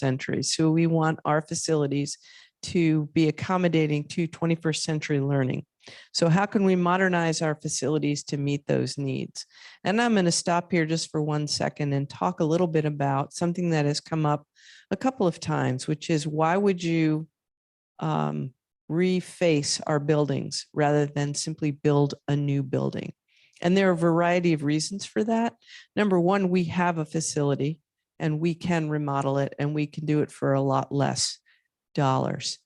century. So we want our facilities to be accommodating to 21st century learning. So how can we modernize our facilities to meet those needs? And I'm going to stop here just for 1 second and talk a little bit about something that has come up a couple of times, which is why would you reface our buildings rather than simply build a new building? And there are a variety of reasons for that. Number one, we have a facility and we can remodel it and we can do it for a lot less dollars.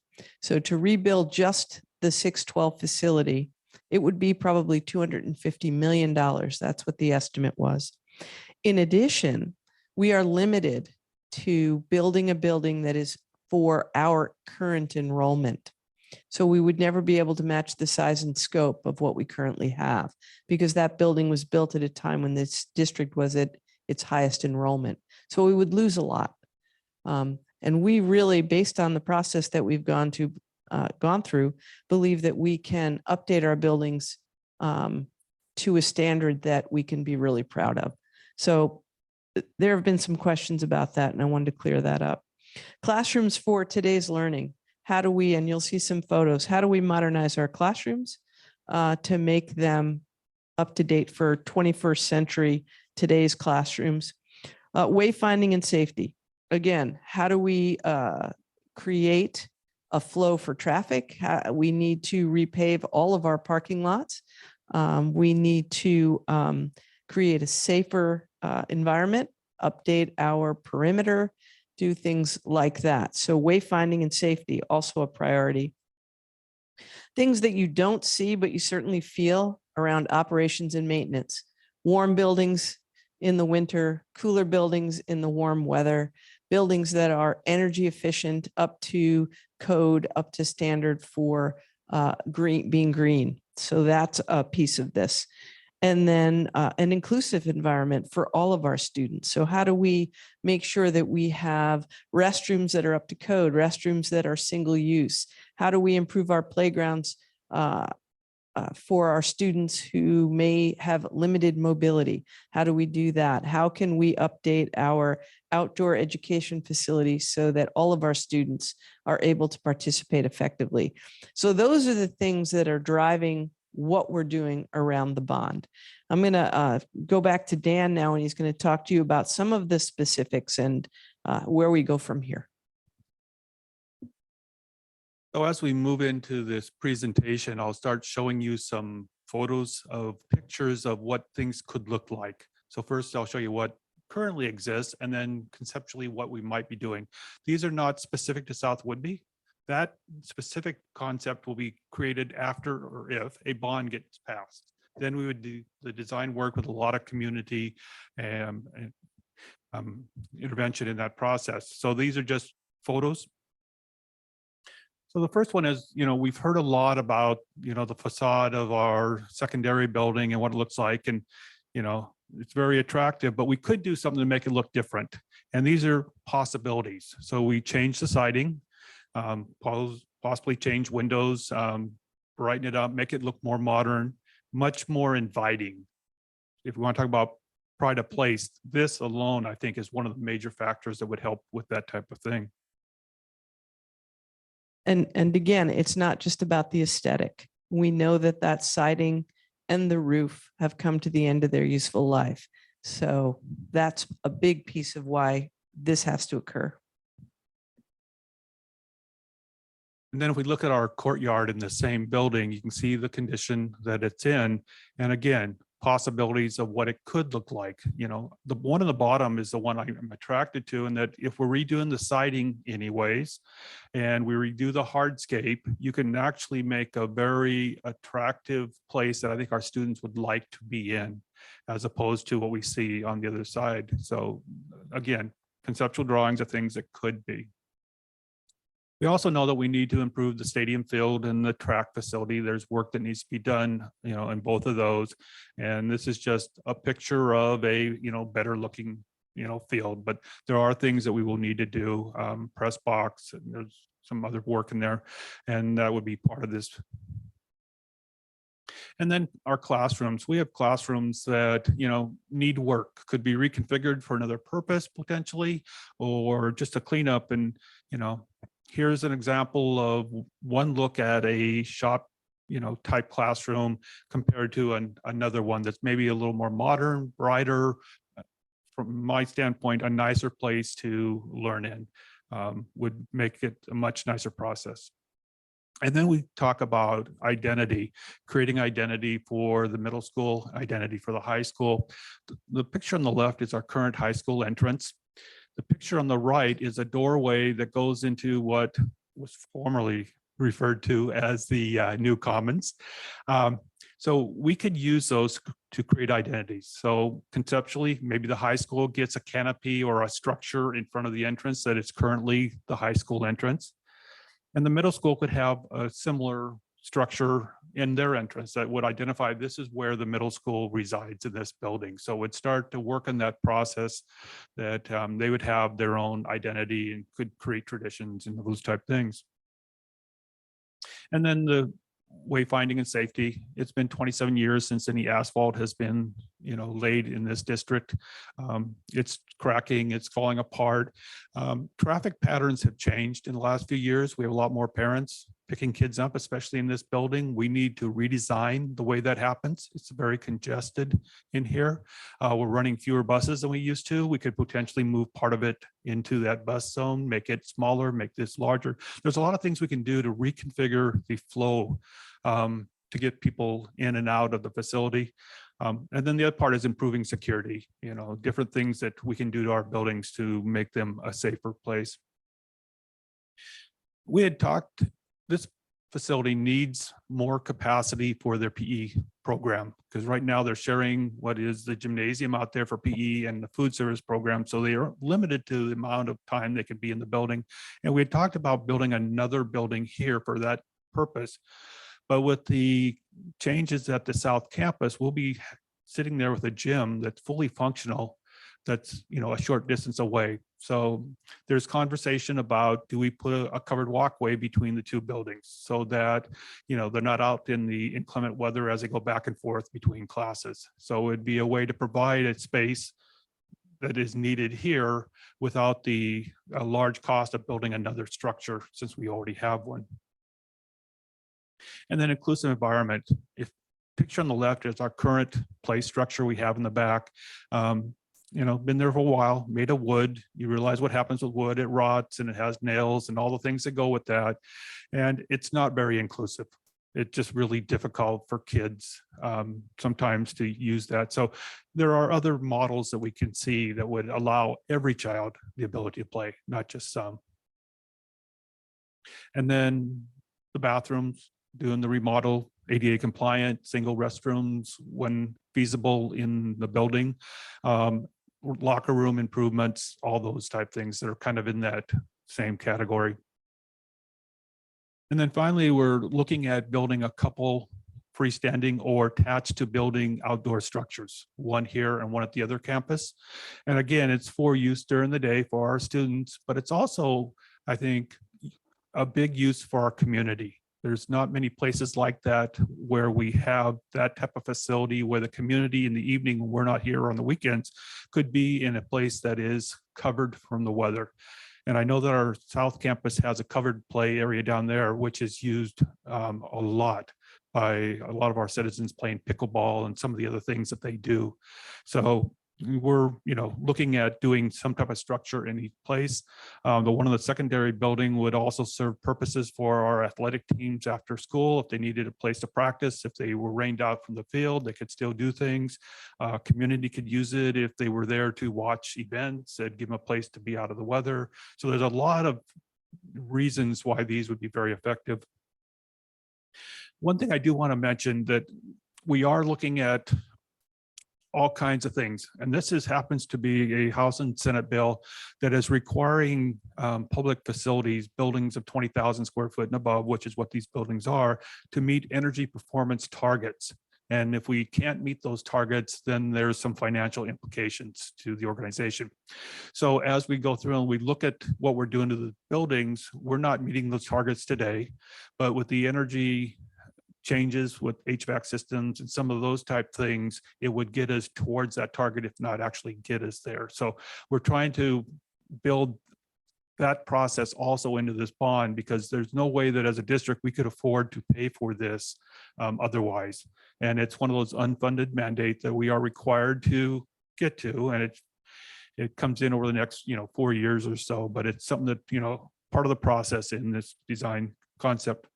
So to rebuild just the 612 facility, it would be probably $250 million. That's what the estimate was. In addition, we are limited to building a building that is for our current enrollment. So we would never be able to match the size and scope of what we currently have, because that building was built at a time when this district was at its highest enrollment. So we would lose a lot. And we really, based on the process that we've gone through, believe that we can update our buildings to a standard that we can be really proud of. So there have been some questions about that, and I wanted to clear that up. Classrooms for today's learning. How do we, and you'll see some photos, how do we modernize our classrooms to make them up to date for 21st century, today's classrooms? Wayfinding and safety. Again, how do we create a flow for traffic? We need to repave all of our parking lots. We need to create a safer environment, update our perimeter, do things like that. So wayfinding and safety, also a priority. Things that you don't see, but you certainly feel around operations and maintenance. Warm buildings in the winter, cooler buildings in the warm weather, buildings that are energy efficient, up to code, up to standard for being green. So that's a piece of this. And then an inclusive environment for all of our students. So how do we make sure that we have restrooms that are up to code, restrooms that are single use? How do we improve our playgrounds for our students who may have limited mobility? How do we do that? How can we update our outdoor education facilities so that all of our students are able to participate effectively? So those are the things that are driving what we're doing around the bond. I'm going to go back to Dan now, and he's going to talk to you about some of the specifics and where we go from here. So as we move into this presentation, I'll start showing you some photos of pictures of what things could look like. So first I'll show you what currently exists, and then conceptually what we might be doing. These are not specific to South Whidbey. That specific concept will be created after or if a bond gets passed. Then we would do the design work with a lot of community intervention in that process. So these are just photos. So the first one is, we've heard a lot about, the facade of our secondary building and what it looks like. And, it's very attractive, but we could do something to make it look different. And these are possibilities. So we change the siding, possibly change windows, brighten it up, make it look more modern, much more inviting. If we want to talk about pride of place, this alone, I think, is one of the major factors that would help with that type of thing. And again, it's not just about the aesthetic. We know that that siding and the roof have come to the end of their useful life. So that's a big piece of why this has to occur. And then if we look at our courtyard in the same building, you can see the condition that it's in. And again, possibilities of what it could look like. The one on the bottom is the one I'm attracted to, and that if we're redoing the siding anyways, and we redo the hardscape, you can actually make a very attractive place that I think our students would like to be in, as opposed to what we see on the other side. So again, conceptual drawings are things that could be. We also know that we need to improve the stadium field and the track facility. There's work that needs to be done, in both of those. And this is just a picture of a, better looking, field. But there are things that we will need to do, press box, and there's some other work in there, and that would be part of this. And then our classrooms, we have classrooms that, need work, could be reconfigured for another purpose potentially, or just a cleanup. And, here's an example of one look at a shop, type classroom compared to another one that's maybe a little more modern, brighter, from my standpoint, a nicer place to learn in, would make it a much nicer process. And then we talk about identity, creating identity for the middle school, identity for the high school. The picture on the left is our current high school entrance. The picture on the right is a doorway that goes into what was formerly referred to as the new commons. So we could use those to create identities. So conceptually, maybe the high school gets a canopy or a structure in front of the entrance that is currently the high school entrance. And the middle school could have a similar structure in their entrance that would identify this is where the middle school resides in this building. So would start to work in that process that they would have their own identity and could create traditions and those type things. And then the wayfinding and safety. It's been 27 years since any asphalt has been, laid in this district. It's cracking, it's falling apart. Traffic patterns have changed in the last few years. We have a lot more parents picking kids up, especially in this building. We need to redesign the way that happens. It's very congested in here. We're running fewer buses than we used to. We could potentially move part of it into that bus zone, make it smaller, make this larger. There's a lot of things we can do to reconfigure the flow to get people in and out of the facility. And then the other part is improving security, different things that we can do to our buildings to make them a safer place. We had talked, this facility needs more capacity for their PE program, because right now they're sharing what is the gymnasium out there for PE and the food service program. So they are limited to the amount of time they can be in the building. And we had talked about building another building here for that purpose. But with the changes at the South Campus, we'll be sitting there with a gym that's fully functional, that's a short distance away. So there's conversation about, do we put a covered walkway between the two buildings so that they're not out in the inclement weather as they go back and forth between classes. So it'd be a way to provide a space that is needed here without the large cost of building another structure, since we already have one. And then inclusive environment. If picture on the left is our current play structure we have in the back. Been there for a while, made of wood. You realize what happens with wood. It rots and it has nails and all the things that go with that. And it's not very inclusive. It's just really difficult for kids sometimes to use that. So there are other models that we can see that would allow every child the ability to play, not just some. And then the bathrooms, doing the remodel, ADA compliant, single restrooms when feasible in the building, locker room improvements, all those type things that are kind of in that same category. And then finally, we're looking at building a couple freestanding or attached to building outdoor structures, one here and one at the other campus. And again, it's for use during the day for our students, but it's also, I think, a big use for our community. There's not many places like that where we have that type of facility where the community in the evening, when we're not here on the weekends, could be in a place that is covered from the weather. And I know that our South Campus has a covered play area down there, which is used a lot by a lot of our citizens playing pickleball and some of the other things that they do. So we're looking at doing some type of structure in each place. The one of the secondary building would also serve purposes for our athletic teams after school. If they needed a place to practice, if they were rained out from the field, they could still do things. Community could use it if they were there to watch events. It'd give them a place to be out of the weather. So there's a lot of reasons why these would be very effective. One thing I do want to mention, that we are looking at all kinds of things. And this happens to be a House and Senate bill that is requiring public facilities, buildings of 20,000 square foot and above, which is what these buildings are, to meet energy performance targets. And if we can't meet those targets, then there's some financial implications to the organization. So as we go through and we look at what we're doing to the buildings, we're not meeting those targets today, but with the energy changes with HVAC systems and some of those type things, it would get us towards that target, if not actually get us there. So we're trying to build that process also into this bond, because there's no way that as a district we could afford to pay for this otherwise. And it's one of those unfunded mandates that we are required to get to, and it comes in over the next 4 years or so, but it's something that part of the process in this design concept.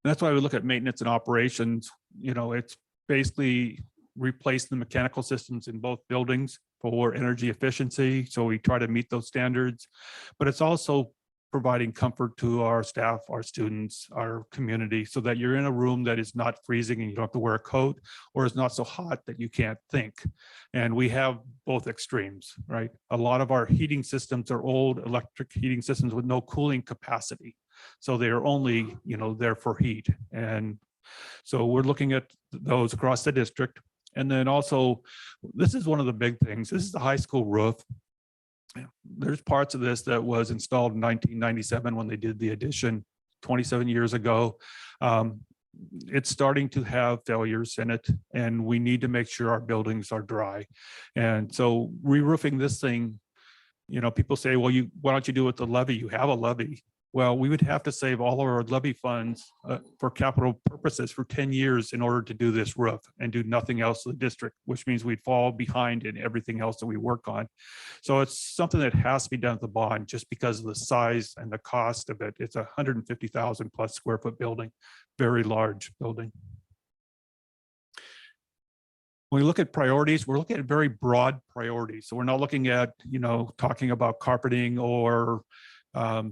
And that's why we look at maintenance and operations. It's basically replace the mechanical systems in both buildings for energy efficiency. So we try to meet those standards, but it's also providing comfort to our staff, our students, our community, so that you're in a room that is not freezing and you don't have to wear a coat, or is not so hot that you can't think. And we have both extremes, right? A lot of our heating systems are old electric heating systems with no cooling capacity. So they are only, there for heat. And so we're looking at those across the district. And then also, this is one of the big things. This is the high school roof. There's parts of this that was installed in 1997 when they did the addition 27 years ago. It's starting to have failures in it, and we need to make sure our buildings are dry. And so re-roofing this thing, people say, well, why don't you do it with the levy? You have a levy. Well, we would have to save all of our levy funds for capital purposes for 10 years in order to do this roof and do nothing else in the district, which means we'd fall behind in everything else that we work on. So it's something that has to be done at the bond just because of the size and the cost of it. It's a 150,000 plus square foot building, very large building. When we look at priorities, we're looking at very broad priorities. So we're not looking at, talking about carpeting or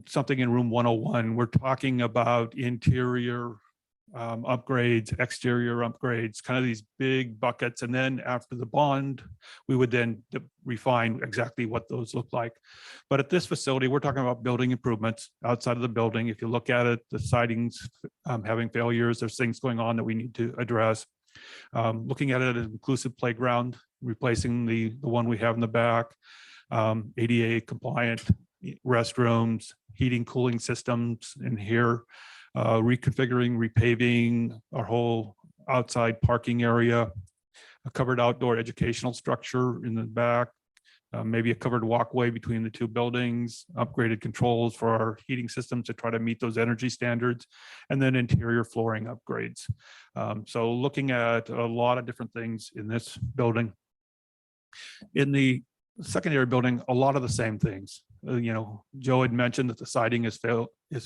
something in room 101. We're talking about interior upgrades, exterior upgrades, kind of these big buckets. And then after the bond, we would then refine exactly what those look like. But at this facility, we're talking about building improvements outside of the building. If you look at it, the siding's having failures, there's things going on that we need to address. Looking at it as an inclusive playground, replacing the one we have in the back, ADA compliant restrooms, heating, cooling systems in here, reconfiguring, repaving our whole outside parking area, a covered outdoor educational structure in the back, maybe a covered walkway between the two buildings, upgraded controls for our heating systems to try to meet those energy standards, and then interior flooring upgrades. So looking at a lot of different things in this building. In the secondary building, a lot of the same things. Joe had mentioned that the siding is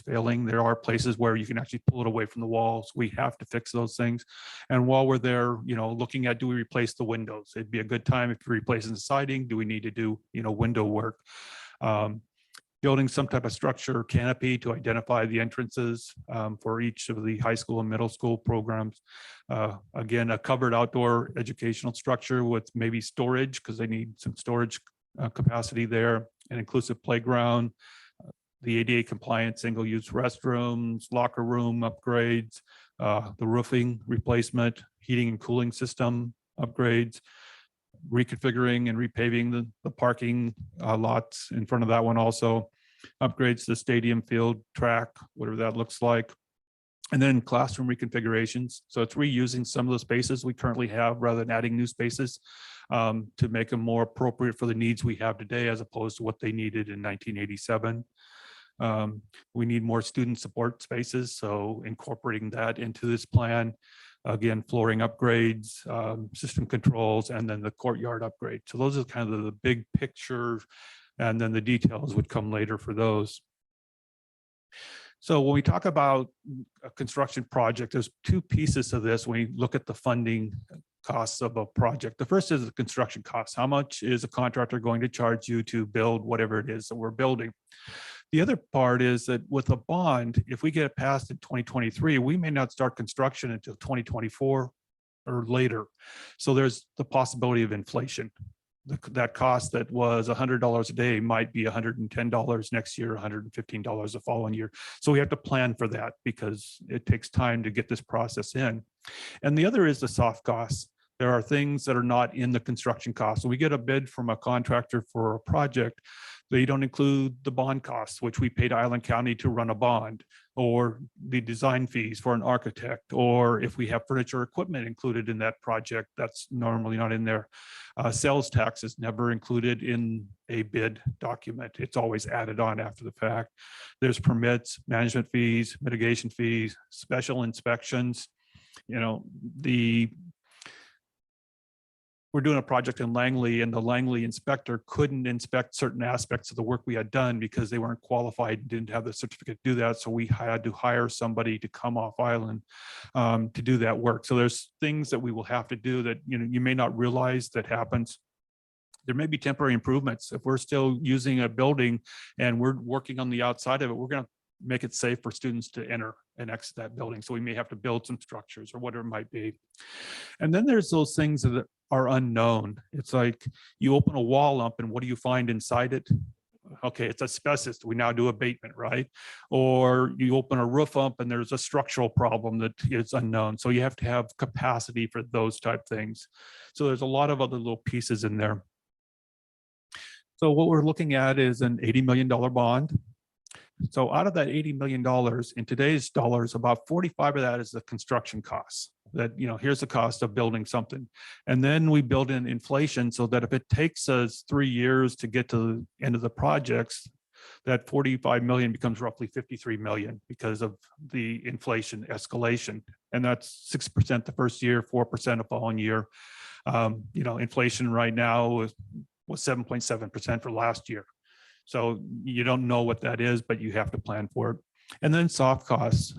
failing. There are places where you can actually pull it away from the walls. We have to fix those things. And while we're there, looking at, do we replace the windows? It'd be a good time if you're replacing the siding. Do we need to do, window work? Building some type of structure canopy to identify the entrances for each of the high school and middle school programs. Again, a covered outdoor educational structure with maybe storage, because they need some storage capacity there, an inclusive playground, the ADA compliant single-use restrooms, locker room upgrades, the roofing replacement, heating and cooling system upgrades, reconfiguring and repaving the parking lots in front of that one also, upgrades to the stadium field track, whatever that looks like, and then classroom reconfigurations. So it's reusing some of the spaces we currently have rather than adding new spaces to make them more appropriate for the needs we have today as opposed to what they needed in 1987. We need more student support spaces, so incorporating that into this plan. Again, flooring upgrades, system controls, and then the courtyard upgrade. So those are kind of the big picture, and then the details would come later for those. So when we talk about a construction project, there's two pieces of this when we look at the funding costs of a project. The first is the construction costs. How much is a contractor going to charge you to build whatever it is that we're building? The other part is that with a bond, if we get it passed in 2023, we may not start construction until 2024 or later. So there's the possibility of inflation. That cost that was $100 a day might be $110 next year, $115 the following year. So we have to plan for that because it takes time to get this process in. And the other is the soft costs. There are things that are not in the construction cost. So we get a bid from a contractor for a project. They don't include the bond costs, which we pay to Island County to run a bond, or the design fees for an architect, or if we have furniture equipment included in that project, that's normally not in there. Sales tax is never included in a bid document. It's always added on after the fact. There's permits, management fees, mitigation fees, special inspections. You know, we're doing a project in Langley, and the Langley inspector couldn't inspect certain aspects of the work we had done because they weren't qualified and didn't have the certificate to do that. So we had to hire somebody to come off island to do that work. So there's things that we will have to do that, you know, you may not realize that happens. There may be temporary improvements. If we're still using a building and we're working on the outside of it, we're going to make it safe for students to enter and exit that building. So we may have to build some structures or whatever it might be. And then there's those things that are unknown. It's like you open a wall up and what do you find inside it? Okay, it's asbestos. We now do abatement, right? Or you open a roof up and there's a structural problem that is unknown. So you have to have capacity for those type things. So there's a lot of other little pieces in there. So what we're looking at is an $80 million bond. So out of that $80 million in today's dollars, about 45 of that is the construction costs. That, you know, here's the cost of building something. And then we build in inflation so that if it takes us 3 years to get to the end of the projects, that 45 million becomes roughly 53 million because of the inflation escalation. And that's 6% the first year, 4% the following year. You know, inflation right now was 7.7% for last year. So you don't know what that is, but you have to plan for it. And then soft costs.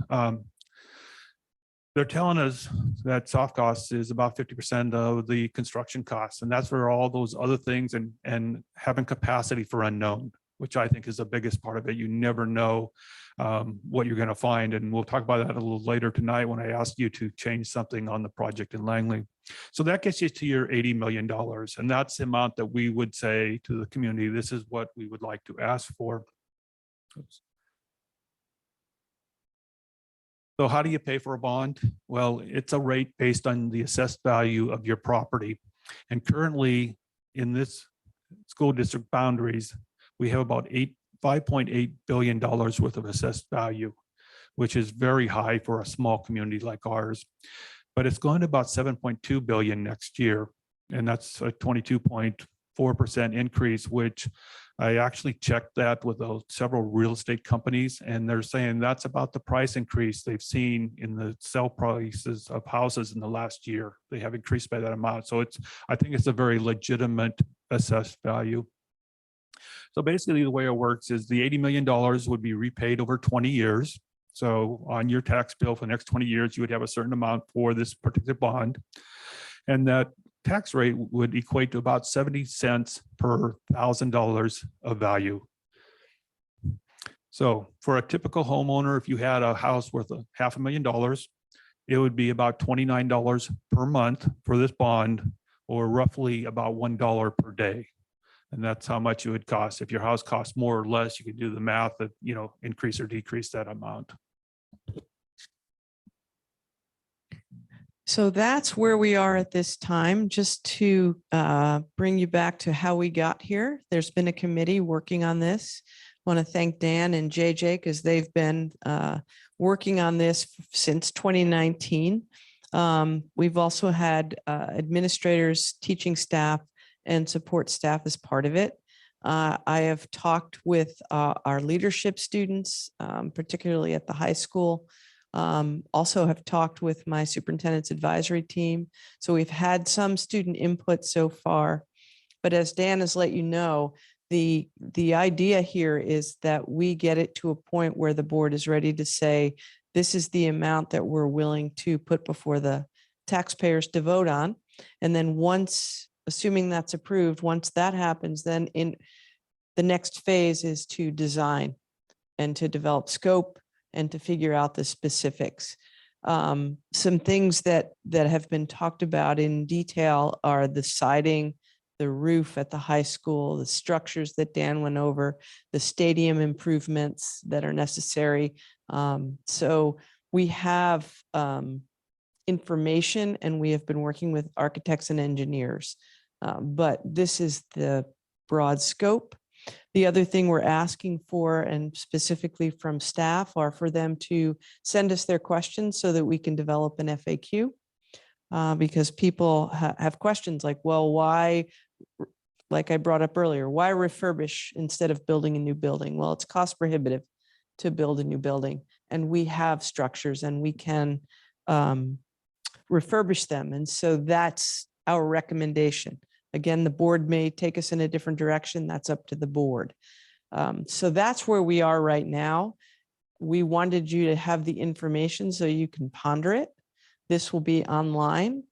They're telling us that soft costs is about 50% of the construction costs. And that's where all those other things and having capacity for unknown, which I think is the biggest part of it. You never know what you're going to find. And we'll talk about that a little later tonight when I ask you to change something on the project in Langley. So that gets you to your $80 million. And that's the amount that we would say to the community, this is what we would like to ask for. Oops. So how do you pay for a bond? Well, it's a rate based on the assessed value of your property. And currently in this school district boundaries, we have about $5.8 billion worth of assessed value, which is very high for a small community like ours. But it's going to about 7.2 billion next year. And that's a 22.4% increase, which I actually checked that with several real estate companies, and they're saying that's about the price increase they've seen in the sale prices of houses in the last year. They have increased by that amount. So I think it's a very legitimate assessed value. So basically the way it works is the $80 million would be repaid over 20 years. So on your tax bill for the next 20 years, you would have a certain amount for this particular bond. And that tax rate would equate to about 70 cents per $1,000 of value. So for a typical homeowner, if you had a house worth $500,000, it would be about $29 per month for this bond, or roughly about $1 per day. And that's how much it would cost. If your house costs more or less, you can do the math that, you know, increase or decrease that amount. So that's where we are at this time. Just to bring you back to how we got here, there's been a committee working on this. I want to thank Dan and JJ because they've been working on this since 2019. We've also had administrators, teaching staff, and support staff as part of it. I have talked with our leadership students, particularly at the high school. Also have talked with my superintendent's advisory team. So we've had some student input so far, but as Dan has let you know, the idea here is that we get it to a point where the board is ready to say, this is the amount that we're willing to put before the taxpayers to vote on. And then once, assuming that's approved, once that happens, then in the next phase is to design and to develop scope and to figure out the specifics. Some things that have been talked about in detail are the siding, the roof at the high school, the structures that Dan went over, the stadium improvements that are necessary. So we have information, and we have been working with architects and engineers, but this is the broad scope. The other thing we're asking for, and specifically from staff, are for them to send us their questions so that we can develop an FAQ. Because people have questions like, well, why, like I brought up earlier, why refurbish instead of building a new building? Well, it's cost prohibitive to build a new building, and we have structures and we can refurbish them. And so that's our recommendation. Again, the board may take us in a different direction. That's up to the board. So that's where we are right now. We wanted you to have the information so you can ponder it. This will be online.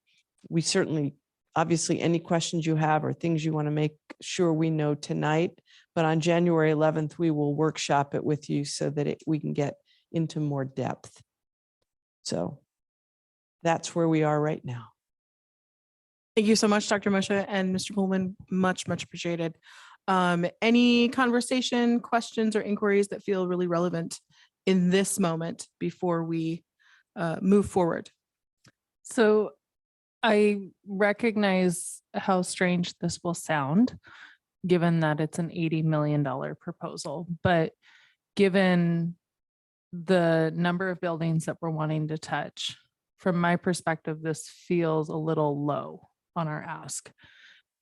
We certainly, obviously, any questions you have or things you want to make sure we know tonight, but on January 11th, we will workshop it with you so that we can get into more depth. So that's where we are right now. Thank you so much, Dr. Moshe and Mr. Pullman. Much, much appreciated. Any conversation, questions, or inquiries that feel really relevant in this moment before we move forward? So I recognize how strange this will sound, given that it's an $80 million proposal, but given the number of buildings that we're wanting to touch, from my perspective, this feels a little low on our ask.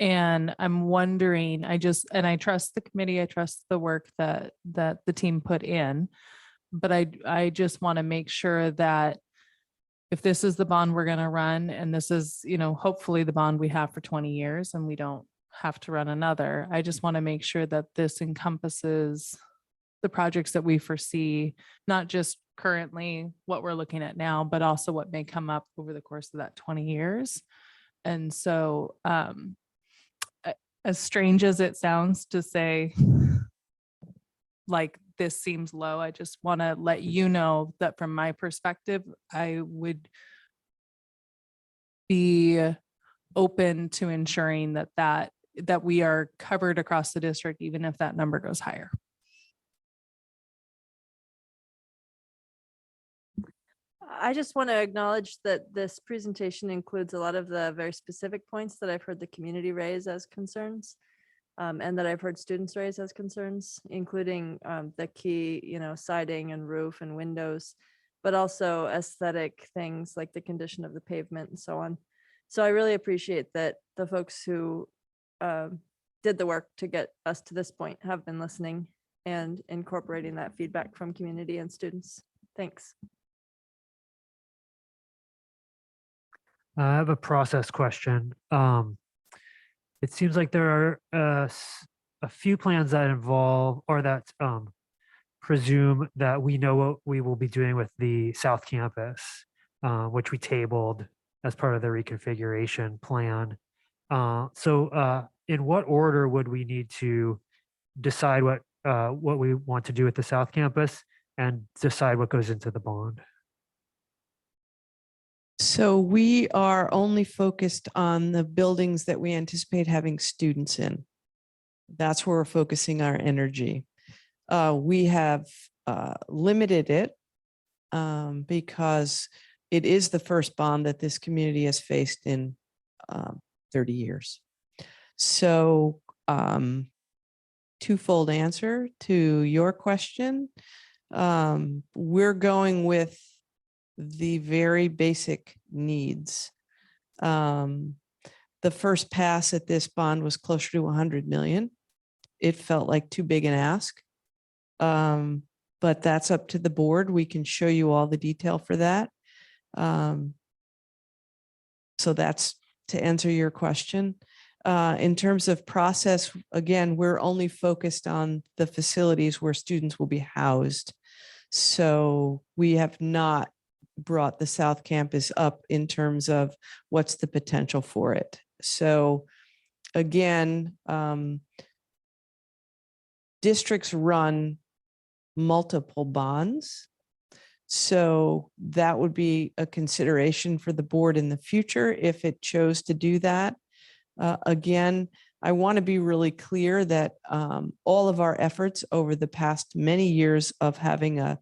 And I'm wondering, I trust the committee, I trust the work that the team put in, but I just want to make sure that if this is the bond we're going to run, and this is, hopefully the bond we have for 20 years and we don't have to run another, I just want to make sure that this encompasses the projects that we foresee, not just currently what we're looking at now, but also what may come up over the course of that 20 years. And so as strange as it sounds to say, like, this seems low, I just want to let you know that from my perspective, I would be open to ensuring that we are covered across the district, even if that number goes higher. I just want to acknowledge that this presentation includes a lot of the very specific points that I've heard the community raise as concerns, and that I've heard students raise as concerns, including the key, siding and roof and windows, but also aesthetic things like the condition of the pavement and so on. So I really appreciate that the folks who did the work to get us to this point have been listening and incorporating that feedback from community and students. Thanks. I have a process question. It seems like there are a few plans that involve or that presume that we know what we will be doing with the South Campus, which we tabled as part of the reconfiguration plan. So in what order would we need to decide what we want to do with the South Campus and decide what goes into the bond? So we are only focused on the buildings that we anticipate having students in. That's where we're focusing our energy. We have limited it because it is the first bond that this community has faced in 30 years. So twofold answer to your question. We're going with the very basic needs. The first pass at this bond was closer to 100 million. It felt like too big an ask, but that's up to the board. We can show you all the detail for that. So that's to answer your question. In terms of process, again, we're only focused on the facilities where students will be housed. So we have not brought the South Campus up in terms of what's the potential for it. So again, districts run multiple bonds. So that would be a consideration for the board in the future if it chose to do that. Again, I want to be really clear that all of our efforts over the past many years of having a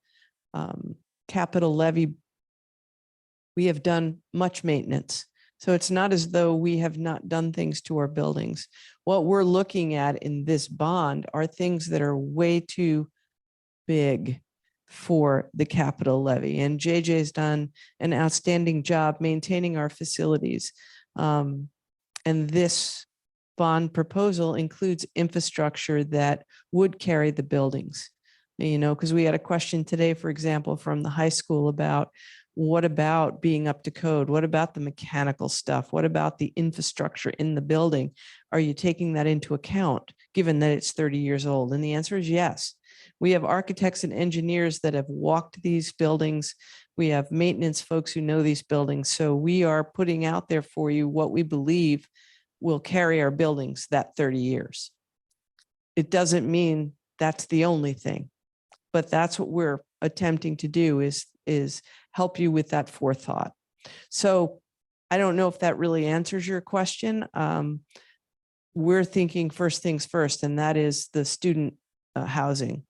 capital levy, we have done much maintenance. So it's not as though we have not done things to our buildings. What we're looking at in this bond are things that are way too big for the capital levy. And JJ's done an outstanding job maintaining our facilities. And this bond proposal includes infrastructure that would carry the buildings. You know, because we had a question today, for example, from the high school about what about being up to code? What about the mechanical stuff? What about the infrastructure in the building? Are you taking that into account, given that it's 30 years old? And the answer is yes. We have architects and engineers that have walked these buildings. We have maintenance folks who know these buildings. So we are putting out there for you what we believe will carry our buildings that 30 years. It doesn't mean that's the only thing, but that's what we're attempting to do is help you with that forethought. So I don't know if that really answers your question. We're thinking first things first, and that is the student housing.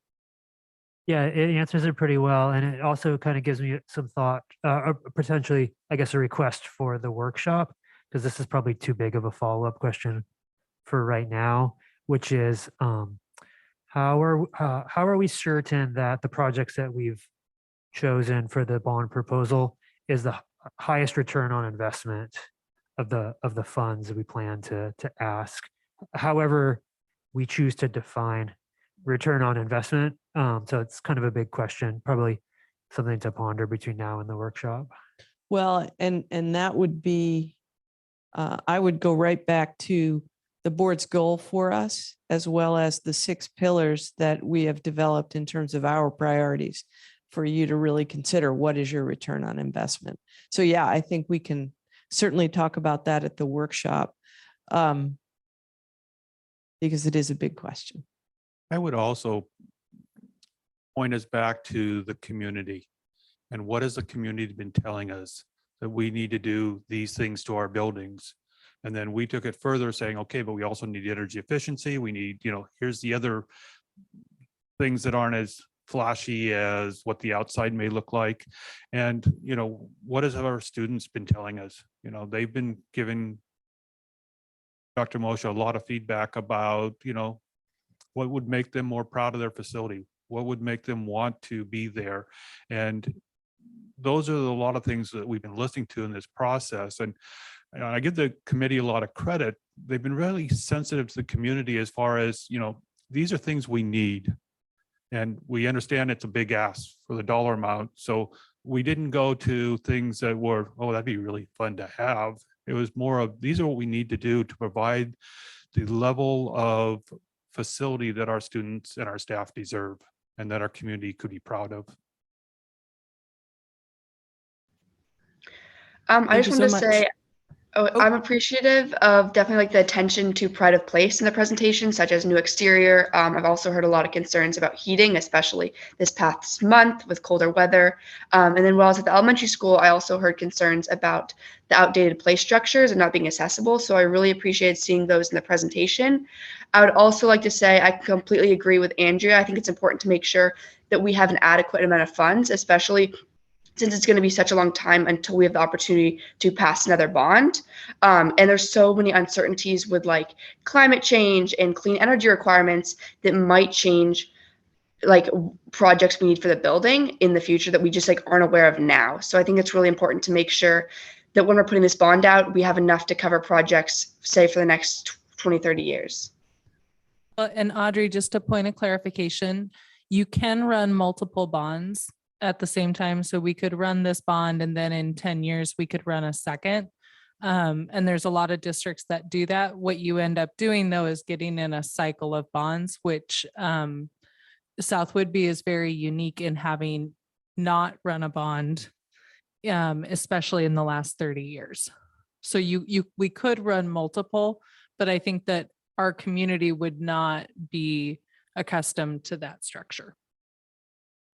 Yeah, it answers it pretty well. And it also kind of gives me some thought, or potentially, I guess, a request for the workshop, because this is probably too big of a follow-up question for right now, which is how are we certain that the projects that we've chosen for the bond proposal is the highest return on investment of the funds that we plan to ask, however we choose to define return on investment. So it's kind of a big question, probably something to ponder between now and the workshop. Well, and that would be, I would go right back to the board's goal for us, as well as the 6 pillars that we have developed in terms of our priorities for you to really consider what is your return on investment. So yeah, I think we can certainly talk about that at the workshop, because it is a big question. I would also point us back to the community. And what has the community been telling us? That we need to do these things to our buildings. And then we took it further saying, okay, but we also need energy efficiency. We need, here's the other things that aren't as flashy as what the outside may look like. And, what has our students been telling us? They've been giving Dr. Moshe a lot of feedback about, what would make them more proud of their facility? What would make them want to be there? And those are a lot of things that we've been listening to in this process. And I give the committee a lot of credit. They've been really sensitive to the community as far as, these are things we need. And we understand it's a big ask for the dollar amount. So we didn't go to things that were, oh, that'd be really fun to have. It was more of, these are what we need to do to provide the level of facility that our students and our staff deserve and that our community could be proud of. I just you wanted so to much. say, Oh. I'm appreciative of definitely the attention to pride of place in the presentation, such as new exterior. I've also heard a lot of concerns about heating, especially this past month with colder weather. And then while I was at the elementary school, I also heard concerns about the outdated play structures and not being accessible. So I really appreciated seeing those in the presentation. I would also like to say I completely agree with Andrea. I think it's important to make sure that we have an adequate amount of funds, especially since it's going to be such a long time until we have the opportunity to pass another bond. And there's so many uncertainties with like climate change and clean energy requirements that might change like projects we need for the building in the future that we just like aren't aware of now. So I think it's really important to make sure that when we're putting this bond out, we have enough to cover projects, say for the next 20, 30 years. And Audrey, just a point of clarification, you can run multiple bonds at the same time. So we could run this bond and then in 10 years, we could run a second. And there's a lot of districts that do that. What you end up doing though, is getting in a cycle of bonds, which South Whidbey is very unique in having not run a bond, especially in the last 30 years. So we could run multiple, but I think that our community would not be accustomed to that structure.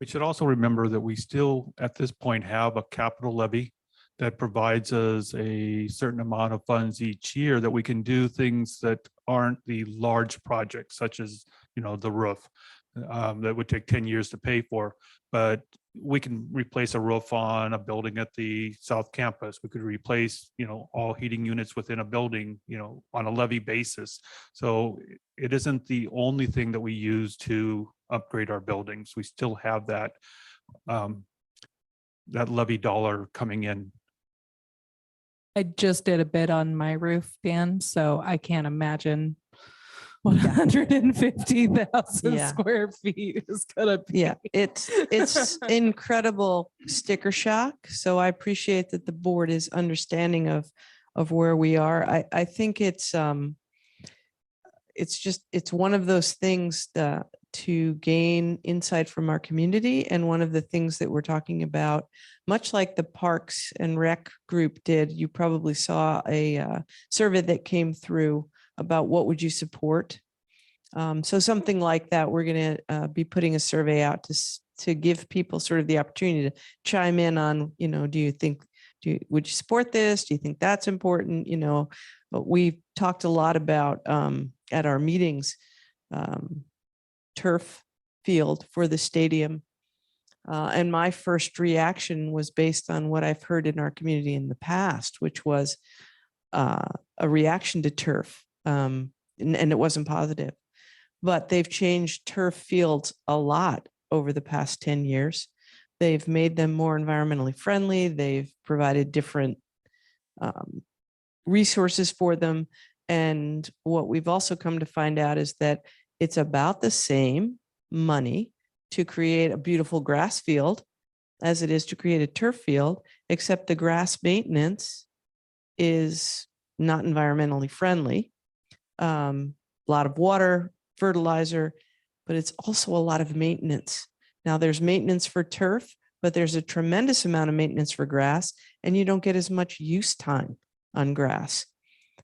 We should also remember that we still, at this point, have a capital levy that provides us a certain amount of funds each year that we can do things that aren't the large projects, such as, the roof that would take 10 years to pay for. But we can replace a roof on a building at the South Campus. We could replace, all heating units within a building, on a levy basis. So it isn't the only thing that we use to upgrade our buildings. We still have that, that levy dollar coming in. I just did a bid on my roof, Dan, so I can't imagine what Yeah. 150,000 Yeah. square feet is gonna be. Yeah, it's incredible sticker shock. So I appreciate that the board is understanding of where we are. I think it's one of those things that to gain insight from our community. And one of the things that we're talking about, much like the Parks and Rec group did, you probably saw a survey that came through about what would you support. So something like that, we're going to be putting a survey out to give people sort of the opportunity to chime in on, would you support this? Do you think that's important? But we've talked a lot about at our meetings, turf field for the stadium. And my first reaction was based on what I've heard in our community in the past, which was a reaction to turf. And it wasn't positive, but they've changed turf fields a lot over the past 10 years. They've made them more environmentally friendly. They've provided different resources for them. And what we've also come to find out is that it's about the same money to create a beautiful grass field as it is to create a turf field, except the grass maintenance is not environmentally friendly. A lot of water, fertilizer, but it's also a lot of maintenance. Now there's maintenance for turf, but there's a tremendous amount of maintenance for grass, and you don't get as much use time on grass.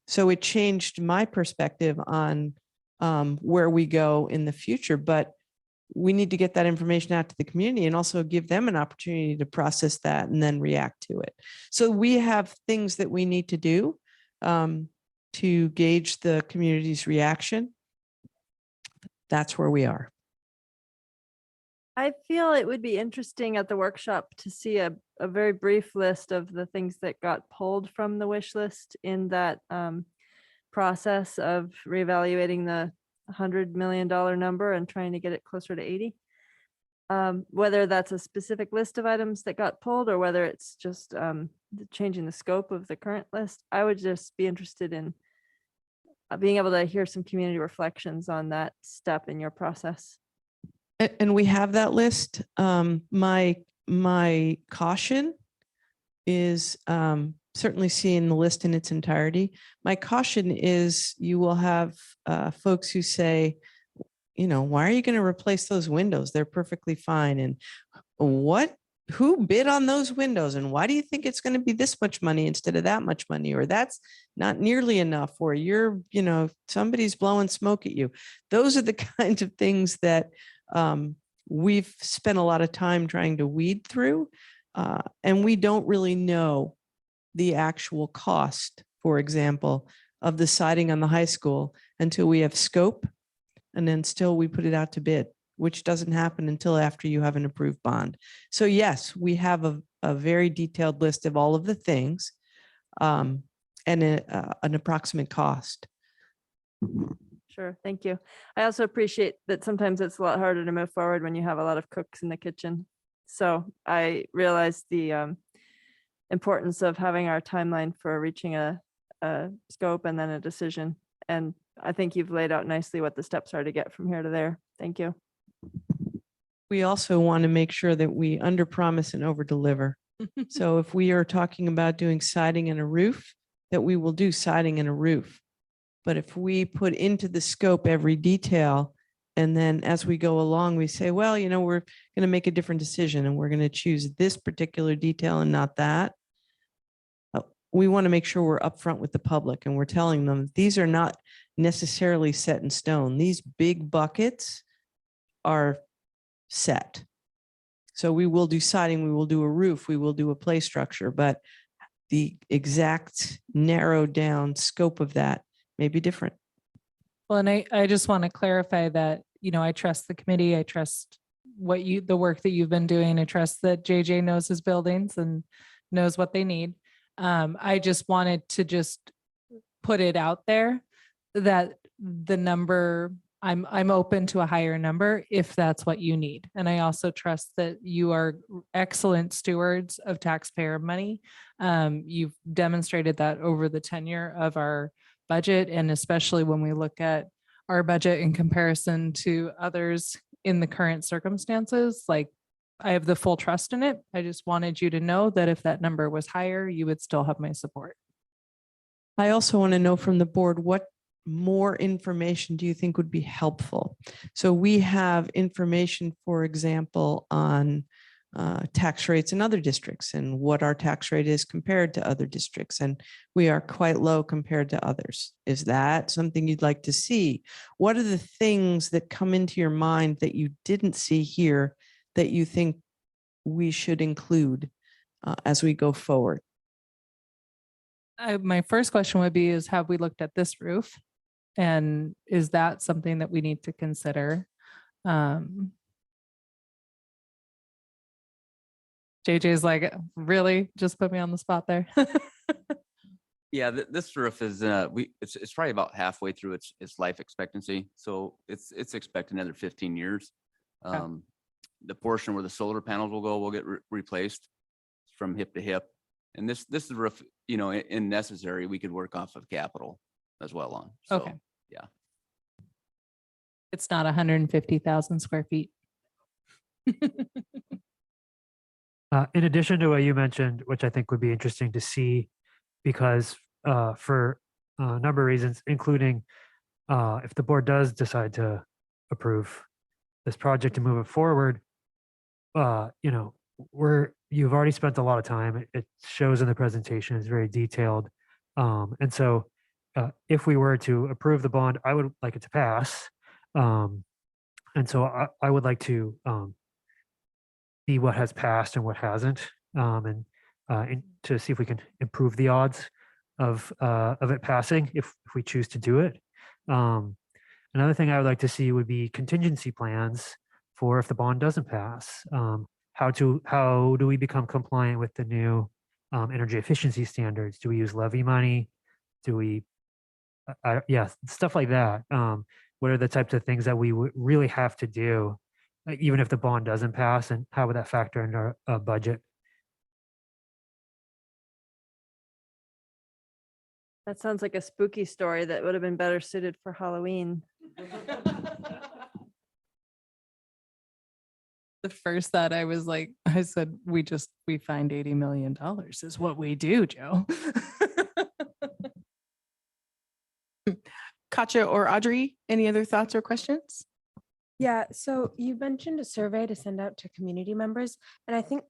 So it changed my perspective on where we go in the future, but we need to get that information out to the community and also give them an opportunity to process that and then react to it. So we have things that we need to do to gauge the community's reaction. That's where we are. I feel it would be interesting at the workshop to see a very brief list of the things that got pulled from the wish list in that process of reevaluating the $100 million number and trying to get it closer to 80. Whether that's a specific list of items that got pulled or whether it's just changing the scope of the current list, I would just be interested in being able to hear some community reflections on that step in your process. And we have that list. My caution is certainly seeing the list in its entirety. My caution is you will have folks who say, why are you going to replace those windows? They're perfectly fine. And who bid on those windows? And why do you think it's going to be this much money instead of that much money? Or that's not nearly enough, or somebody's blowing smoke at you. Those are the kinds of things that we've spent a lot of time trying to weed through. And we don't really know the actual cost, for example, of the siding on the high school until we have scope, and then still we put it out to bid, which doesn't happen until after you have an approved bond. So yes, we have a very detailed list of all of the things and an approximate cost. Sure, thank you. I also appreciate that sometimes it's a lot harder to move forward when you have a lot of cooks in the kitchen. So I realize the importance of having our timeline for reaching a scope and then a decision. And I think you've laid out nicely what the steps are to get from here to there. Thank you. We also want to make sure that we underpromise and overdeliver. So if we are talking about doing siding and a roof, that we will do siding and a roof. But if we put into the scope every detail, and then as we go along, we say, well, we're going to make a different decision and we're going to choose this particular detail and not that. We want to make sure we're upfront with the public and we're telling them these are not necessarily set in stone. These big buckets are set. So we will do siding, we will do a roof, we will do a play structure, but the exact narrowed down scope of that may be different. Well, and I just want to clarify that, I trust the committee. I trust the work that you've been doing. I trust that JJ knows his buildings and knows what they need. I just wanted to just put it out there that the number, I'm open to a higher number if that's what you need. And I also trust that you are excellent stewards of taxpayer money. You've demonstrated that over the tenure of our budget, and especially when we look at our budget in comparison to others in the current circumstances, like I have the full trust in it. I just wanted you to know that if that number was higher, you would still have my support. I also want to know from the board, what more information do you think would be helpful? So we have information, for example, on tax rates in other districts and what our tax rate is compared to other districts. And we are quite low compared to others. Is that something you'd like to see? What are the things that come into your mind that you didn't see here that you think we should include as we go forward? My first question would be is, have we looked at this roof? And is that something that we need to consider? JJ's like, really? Just put me on the spot there. Yeah, this roof is it's probably about halfway through its life expectancy, so it's expected another 15 years. The portion where the solar panels will go will get replaced from hip to hip, and this is roof, you know, in necessary, we could work off of capital as well on. So, Okay. yeah. It's not 150,000 square feet. In addition to what you mentioned, which I think would be interesting to see, because for a number of reasons, including if the board does decide to approve this project and move it forward, you know, you've already spent a lot of time. It shows in the presentation, it's very detailed. And so if we were to approve the bond, I would like it to pass. And so I would like to see what has passed and what hasn't, and to see if we can improve the odds of it passing if we choose to do it. Another thing I would like to see would be contingency plans for if the bond doesn't pass. How do we become compliant with the new energy efficiency standards? Do we use levy money? Do we, yeah, stuff like that. What are the types of things that we would really have to do, even if the bond doesn't pass, and how would that factor into our budget? That sounds like a spooky story that would have been better suited for Halloween. The first thought I was like, I said, we find $80 million is what we do, Joe. Katja or Audrey, any other thoughts or questions? Yeah, so you mentioned a survey to send out to community members, and I think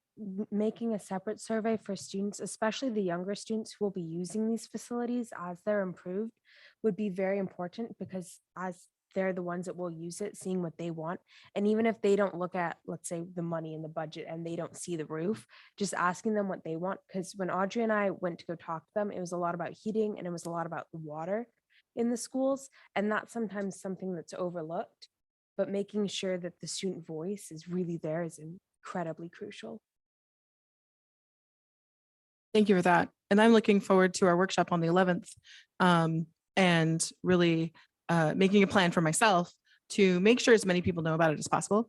making a separate survey for students, especially the younger students who will be using these facilities as they're improved, would be very important, because as they're the ones that will use it, seeing what they want. And even if they don't look at, let's say, the money in the budget and they don't see the roof, just asking them what they want. Because when Audrey and I went to go talk to them, it was a lot about heating and it was a lot about water in the schools. And that's sometimes something that's overlooked. But making sure that the student voice is really there is incredibly crucial. Thank you for that. And I'm looking forward to our workshop on the 11th, and really making a plan for myself to make sure as many people know about it as possible.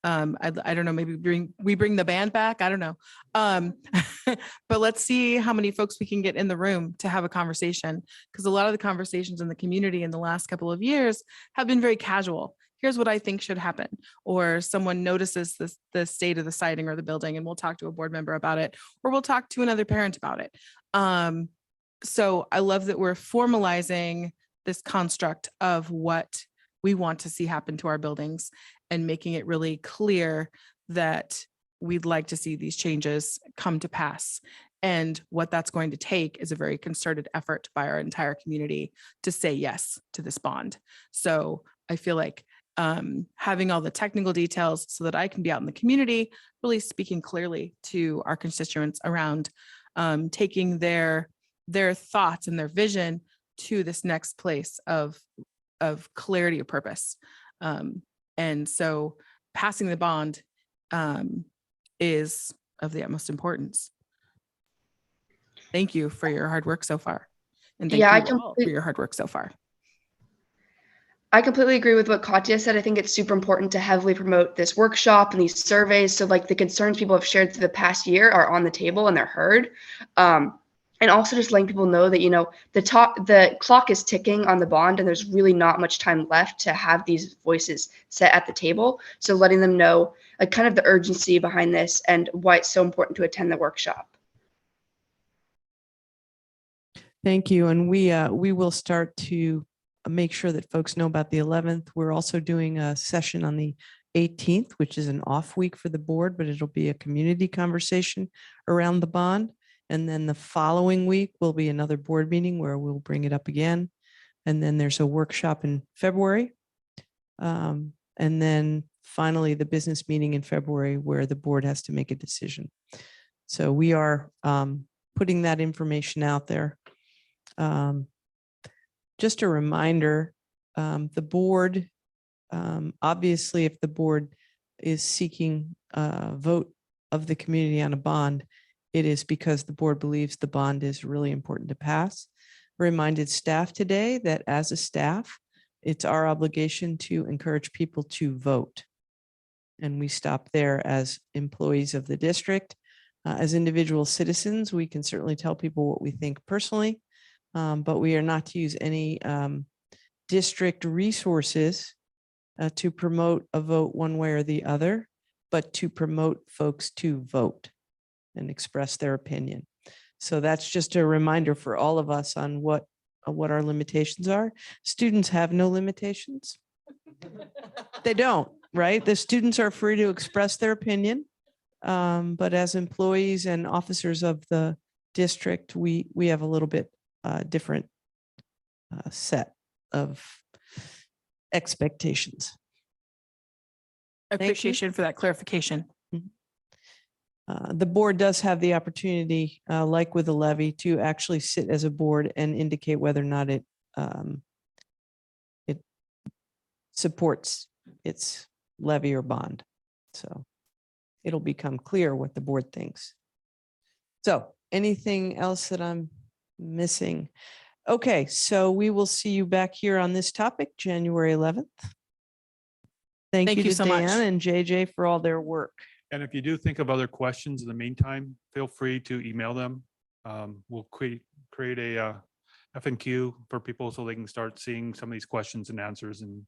I don't know, maybe we bring the band back. I don't know. But let's see how many folks we can get in the room to have a conversation, because a lot of the conversations in the community in the last couple of years have been very casual. Here's what I think should happen. Or someone notices the state of the siding or the building, and we'll talk to a board member about it, or we'll talk to another parent about it. So I love that we're formalizing this construct of what we want to see happen to our buildings and making it really clear that we'd like to see these changes come to pass. And what that's going to take is a very concerted effort by our entire community to say yes to this bond. So I feel like having all the technical details so that I can be out in the community, really speaking clearly to our constituents around taking their thoughts and their vision to this next place of clarity of purpose. And so passing the bond is of the utmost importance. Thank you for your hard work so far. And thank Yeah, I you all for your hard work so far. I completely agree with what Katya said. I think it's super important to heavily promote this workshop and these surveys. So like the concerns people have shared through the past year are on the table and they're heard. And also just letting people know that, you know, the clock is ticking on the bond and there's really not much time left to have these voices set at the table. So letting them know like kind of the urgency behind this and why it's so important to attend the workshop. Thank you. And we will start to make sure that folks know about the 11th. We're also doing a session on the 18th, which is an off week for the board, but it'll be a community conversation around the bond. And then the following week will be another board meeting where we'll bring it up again. And then there's a workshop in February. And then finally, the business meeting in February where the board has to make a decision. So we are putting that information out there. Just a reminder, the board, obviously, if the board is seeking a vote of the community on a bond, it is because the board believes the bond is really important to pass. Reminded staff today that as a staff, it's our obligation to encourage people to vote. And we stop there as employees of the district. As individual citizens, we can certainly tell people what we think personally, but we are not to use any district resources to promote a vote one way or the other, but to promote folks to vote and express their opinion. So that's just a reminder for all of us on what our limitations are. Students have no limitations. They don't, right? The students are free to express their opinion. But as employees and officers of the district, we have a little bit different set of expectations. Appreciation for that clarification. The board does have the opportunity, like with a levy, to actually sit as a board and indicate whether or not it supports its levy or bond. So it'll become clear what the board thinks. So anything else that I'm missing? Okay, so we will see you back here on this topic, January 11th. Thank you you to so much. Dan and JJ for all their work. And if you do think of other questions in the meantime, feel free to email them. We'll create a FNQ for people so they can start seeing some of these questions and answers. And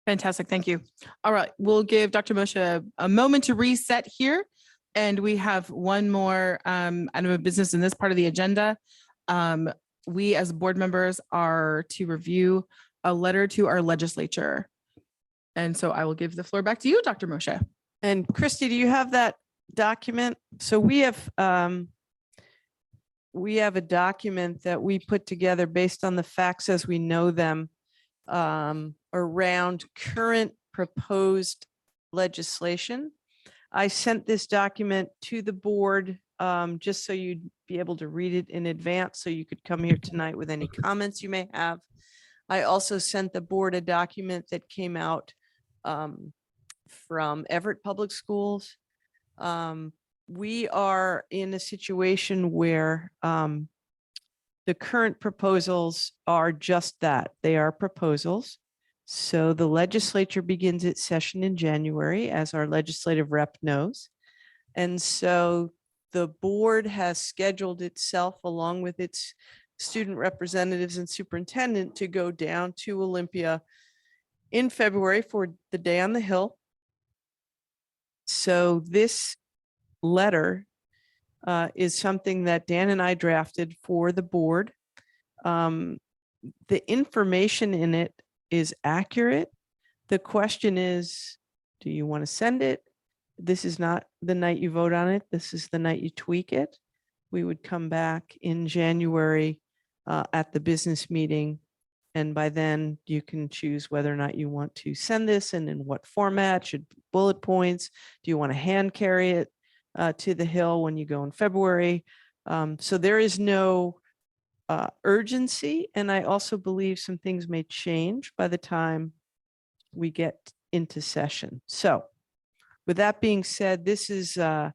Fantastic. Thank you. All right. We'll give Dr. Moshe a moment to reset here. And we have one more item of business in this part of the agenda. We as board members are to review a letter to our legislature. And so I will give the floor back to you, Dr. Moshe. And Christy, do you have that document? So we have a document that we put together based on the facts as we know them around current proposed legislation. I sent this document to the board just so you'd be able to read it in advance so you could come here tonight with any comments you may have. I also sent the board a document that came out from Everett Public Schools. We are in a situation where the current proposals are just that. They are proposals. So the legislature begins its session in January, as our legislative rep knows. And so the board has scheduled itself along with its student representatives and superintendent to go down to Olympia in February for the Day on the Hill. So this letter is something that Dan and I drafted for the board. The information in it is accurate. The question is, do you want to send it? This is not the night you vote on it. This is the night you tweak it. We would come back in January at the business meeting. And by then you can choose whether or not you want to send this and in what format. Should bullet points? Do you want to hand carry it to the Hill when you go in February? So there is no urgency. And I also believe some things may change by the time we get into session. So with that being said, this is a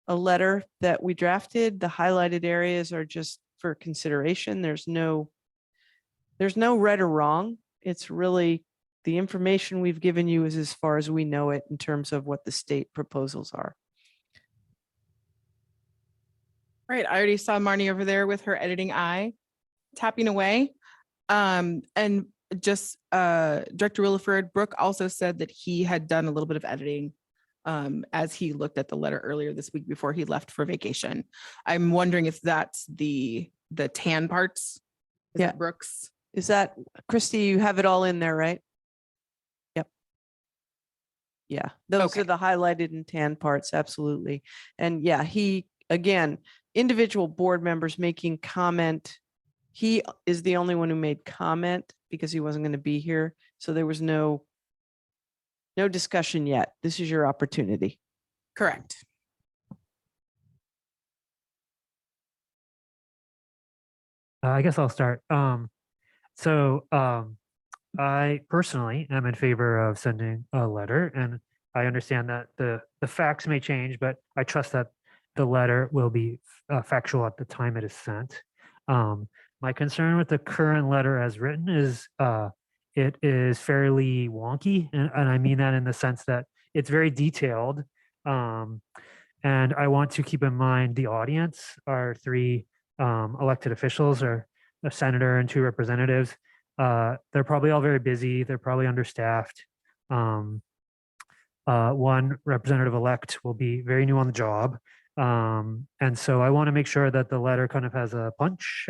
letter that we drafted. The highlighted areas are just for consideration. There's no right or wrong. It's really the information we've given you is as far as we know it in terms of what the state proposals are. Right. I already saw Marnie over there with her editing eye tapping away. And just Director Williford, Brooke also said that he had done a little bit of editing as he looked at the letter earlier this week before he left for vacation. I'm wondering if that's the tan parts. Is Yeah. that Brooks? Is that, Christy, you have it all in there, right? Yep. Yeah, those Okay. are the highlighted and tan parts, absolutely. And yeah, again, individual board members making comment. He is the only one who made comment because he wasn't going to be here. So there was no discussion yet. This is your opportunity. Correct. I guess I'll start. I personally am in favor of sending a letter, and I understand that the facts may change, but I trust that the letter will be factual at the time it is sent. My concern with the current letter as written is it is fairly wonky, and I mean that in the sense that it's very detailed. And I want to keep in mind the audience, our three elected officials, or a senator and two representatives. They're probably all very busy. They're probably understaffed. One representative-elect will be very new on the job. And so I want to make sure that the letter kind of has a punch,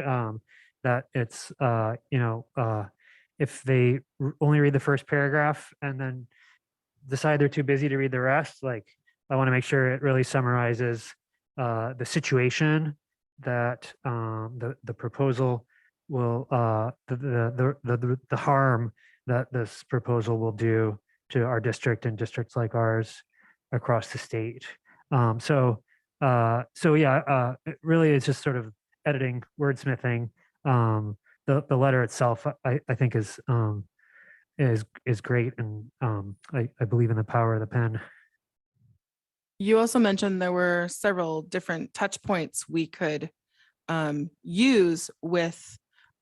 that it's, if they only read the first paragraph and then decide they're too busy to read the rest, like, I want to make sure it really summarizes the situation, that the proposal will, the harm that this proposal will do to our district and districts like ours across the state. It really is just sort of editing, wordsmithing. The letter itself, I think is great, and I believe in the power of the pen. You also mentioned there were several different touch points we could use with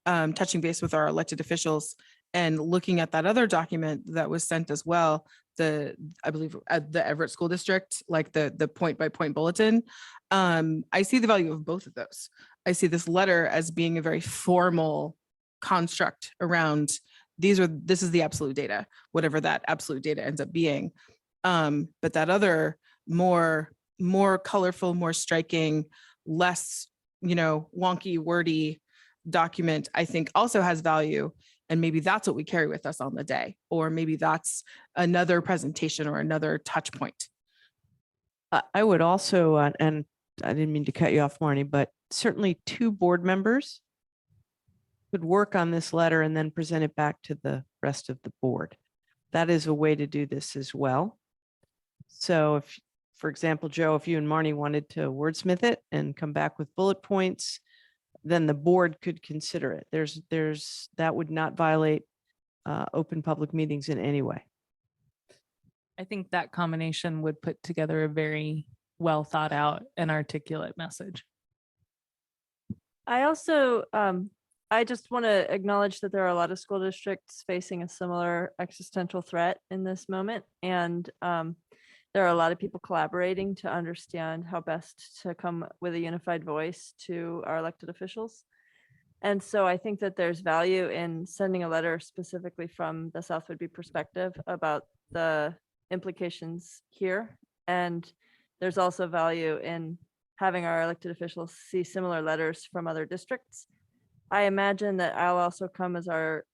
touching base with our elected officials, and looking at that other document that was sent as well, I believe at the Everett School District, like the point by point bulletin. I see the value of both of those. I see this letter as being a very formal construct around this is the absolute data, whatever that absolute data ends up being. But that other more colorful, more striking, less, wonky, wordy document, I think also has value. And maybe that's what we carry with us on the day, or maybe that's another presentation or another touch point. I would also, and I didn't mean to cut you off, Marnie, but certainly two board members could work on this letter and then present it back to the rest of the board. That is a way to do this as well. So if, for example, Joe, if you and Marnie wanted to wordsmith it and come back with bullet points, then the board could consider it. That would not violate open public meetings in any way. I think that combination would put together a very well thought out and articulate message. I also, I just want to acknowledge that there are a lot of school districts facing a similar existential threat in this moment. And there are a lot of people collaborating to understand how best to come with a unified voice to our elected officials. And so I think that there's value in sending a letter specifically from the South Whidbey perspective about the implications here. And there's also value in having our elected officials see similar letters from other districts. I imagine that I'll also come as our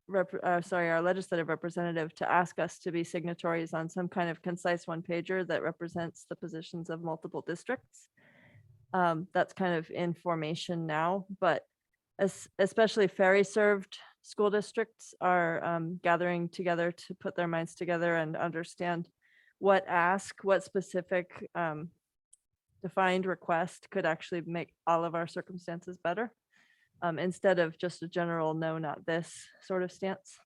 legislative representative to ask us to be signatories on some kind of concise one pager that represents the positions of multiple districts. That's kind of in formation now, but especially ferry served school districts are gathering together to put their minds together and understand what specific defined request could actually make all of our circumstances better, instead of just a general no, not this sort of stance.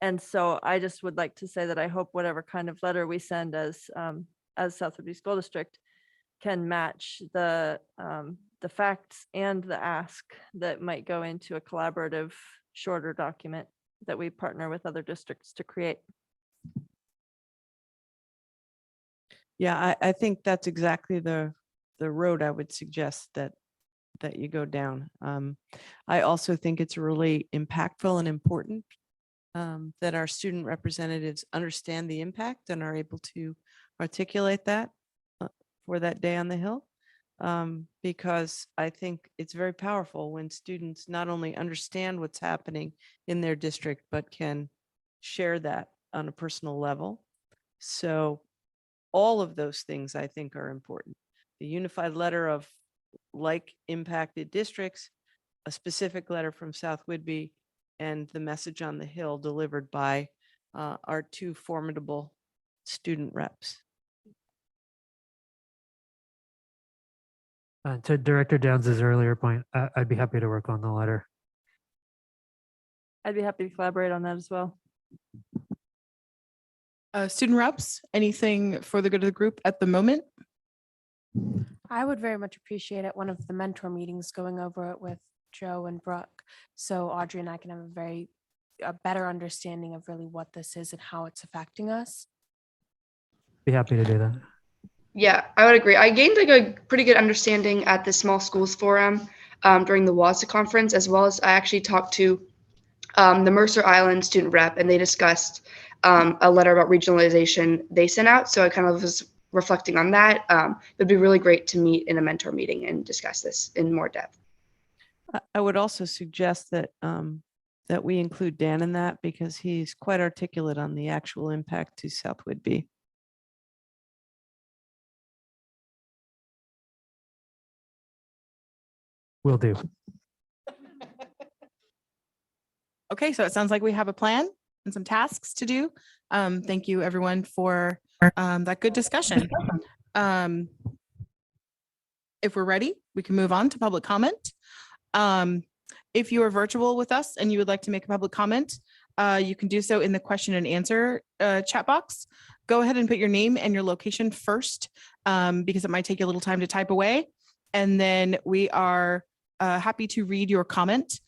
And so I just would like to say that I hope whatever kind of letter we send as South Whitby School District can match the facts and the ask that might go into a collaborative, shorter document that we partner with other districts to create. Yeah, I think that's exactly the road I would suggest that you go down. I also think it's really impactful and important that our student representatives understand the impact and are able to articulate that for that day on the Hill. Because I think it's very powerful when students not only understand what's happening in their district, but can share that on a personal level. So all of those things I think are important. The unified letter of like impacted districts, a specific letter from South Whitby, and the message on the Hill delivered by our two formidable student reps. To Director Downs's earlier point, I'd be happy to work on the letter. I'd be happy to collaborate on that as well. Student reps, anything for the good of the group at the moment? I would very much appreciate it. One of the mentor meetings going over it with Joe and Brooke. So Audrey and I can have a better understanding of really what this is and how it's affecting us. Be happy to do that. Yeah, I would agree. I gained like a pretty good understanding at the Small Schools Forum during the WASA conference, as well as I actually talked to the Mercer Island student rep, and they discussed a letter about regionalization they sent out. So I kind of was reflecting on that. It'd be really great to meet in a mentor meeting and discuss this in more depth. I would also suggest that that we include Dan in that because he's quite articulate on the actual impact to South Whitby. Will do. Okay, so it sounds like we have a plan and some tasks to do. Thank you, everyone, for that good discussion. If we're ready, we can move on to public comment. If you are virtual with us and you would like to make a public comment, you can do so in the question and answer chat box. Go ahead and put your name and your location first because it might take you a little time to type away. And then we are happy to read your comment.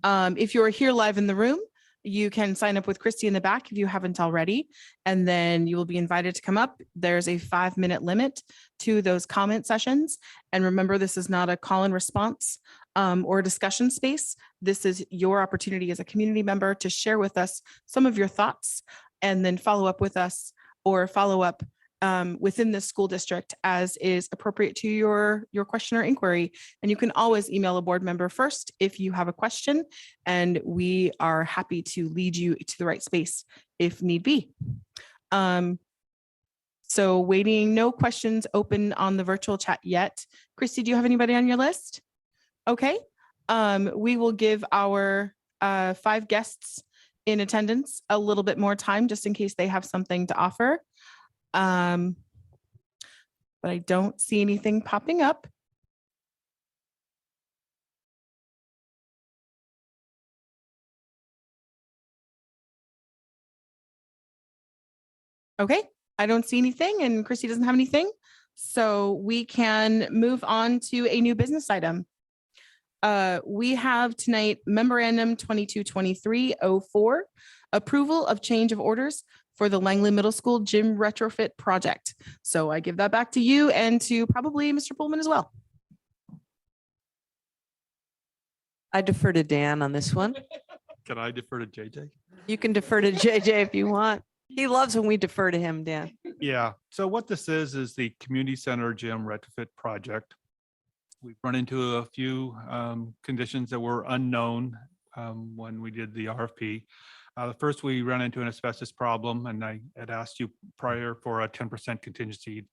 If you're here live in the room, you can sign up with Christy in the back if you haven't already, and then you will be invited to come up. There's a 5-minute limit to those comment sessions. And remember, this is not a call and response or a discussion space. This is your opportunity as a community member to share with us some of your thoughts and then follow up with us or follow up within the school district as is appropriate to your question or inquiry. And you can always email a board member first if you have a question, and we are happy to lead you to the right space if need be. So waiting, no questions open on the virtual chat yet. Christy, do you have anybody on your list? Okay, we will give our 5 guests in attendance a little bit more time just in case they have something to offer. But I don't see anything popping up. Okay, I don't see anything and Christy doesn't have anything. So we can move on to a new business item. We have tonight memorandum 2223-04, approval of change of orders for the Langley Middle School gym retrofit project. So I give that back to you and to probably Mr. Pullman as well. I defer to Dan on this one. Can I defer to JJ? You can defer to JJ if you want. He loves when we defer to him, Dan. Yeah, so what this is the community center gym retrofit project. We've run into a few conditions that were unknown when we did the RFP. First, we ran into an asbestos problem, and I had asked you prior for a 10% contingency.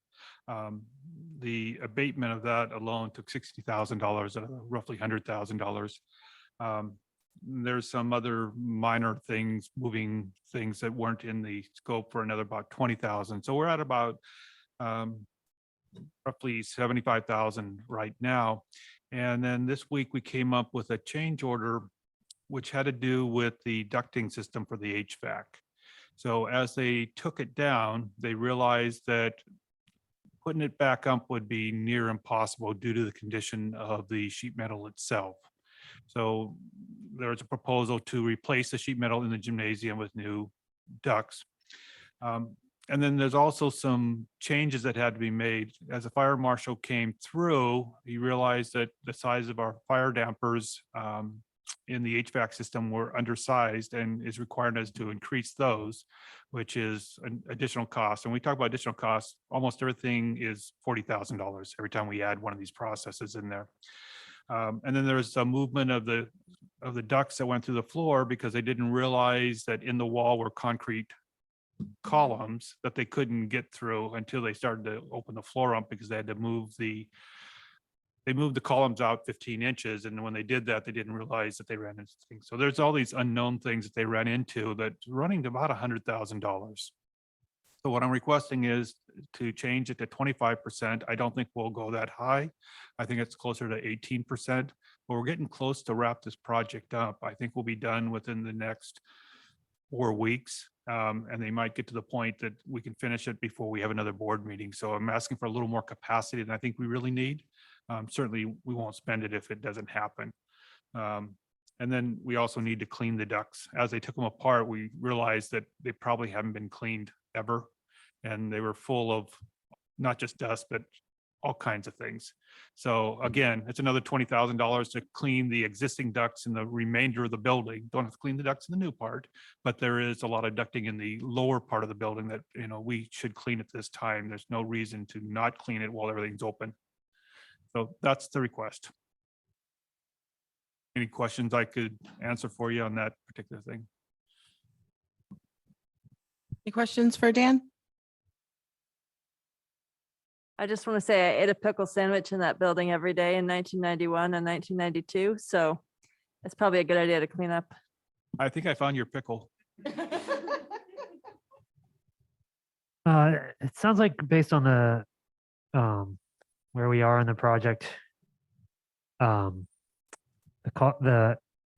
The abatement of that alone took $60,000 out of roughly $100,000. There's some other minor things, moving things that weren't in the scope for another about 20,000. So we're at about roughly 75,000 right now. And then this week we came up with a change order which had to do with the ducting system for the HVAC. So as they took it down, they realized that putting it back up would be near impossible due to the condition of the sheet metal itself. So there was a proposal to replace the sheet metal in the gymnasium with new ducts. And then there's also some changes that had to be made. As the fire marshal came through, he realized that the size of our fire dampers in the HVAC system were undersized and is requiring us to increase those, which is an additional cost. And we talk about additional costs, almost everything is $40,000 every time we add one of these processes in there. And then there's a movement of the ducts that went through the floor because they didn't realize that in the wall were concrete columns that they couldn't get through until they started to open the floor up because they had to move the columns out 15 inches. And when they did that, they didn't realize that they ran into things. So there's all these unknown things that they ran into that's running to about $100,000. So what I'm requesting is to change it to 25%. I don't think we'll go that high. I think it's closer to 18%, but we're getting close to wrap this project up. I think we'll be done within the next 4 weeks. And they might get to the point that we can finish it before we have another board meeting. So I'm asking for a little more capacity than I think we really need. Certainly we won't spend it if it doesn't happen. And then we also need to clean the ducts. As they took them apart, we realized that they probably haven't been cleaned ever. And they were full of not just dust, but all kinds of things. So again, it's another $20,000 to clean the existing ducts in the remainder of the building. Don't have to clean the ducts in the new part, but there is a lot of ducting in the lower part of the building that, you know, we should clean at this time. There's no reason to not clean it while everything's open. So that's the request. Any questions I could answer for you on that particular thing? Any questions for Dan? I just want to say I ate a pickle sandwich in that building every day in 1991 and 1992. So it's probably a good idea to clean up. I think I found your pickle. It sounds like based on the where we are in the project, the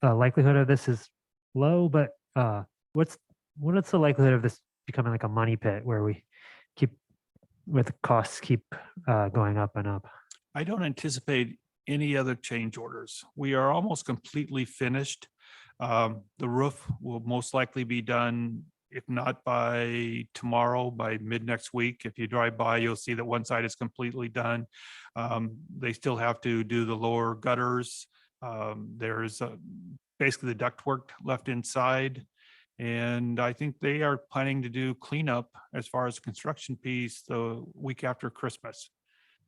likelihood of this is low, but what's the likelihood of this becoming like a money pit where we keep with costs keep going up and up? I don't anticipate any other change orders. We are almost completely finished. The roof will most likely be done, if not by tomorrow, by mid next week. If you drive by, you'll see that one side is completely done. They still have to do the lower gutters. There's basically the ductwork left inside. And I think they are planning to do cleanup as far as the construction piece the week after Christmas.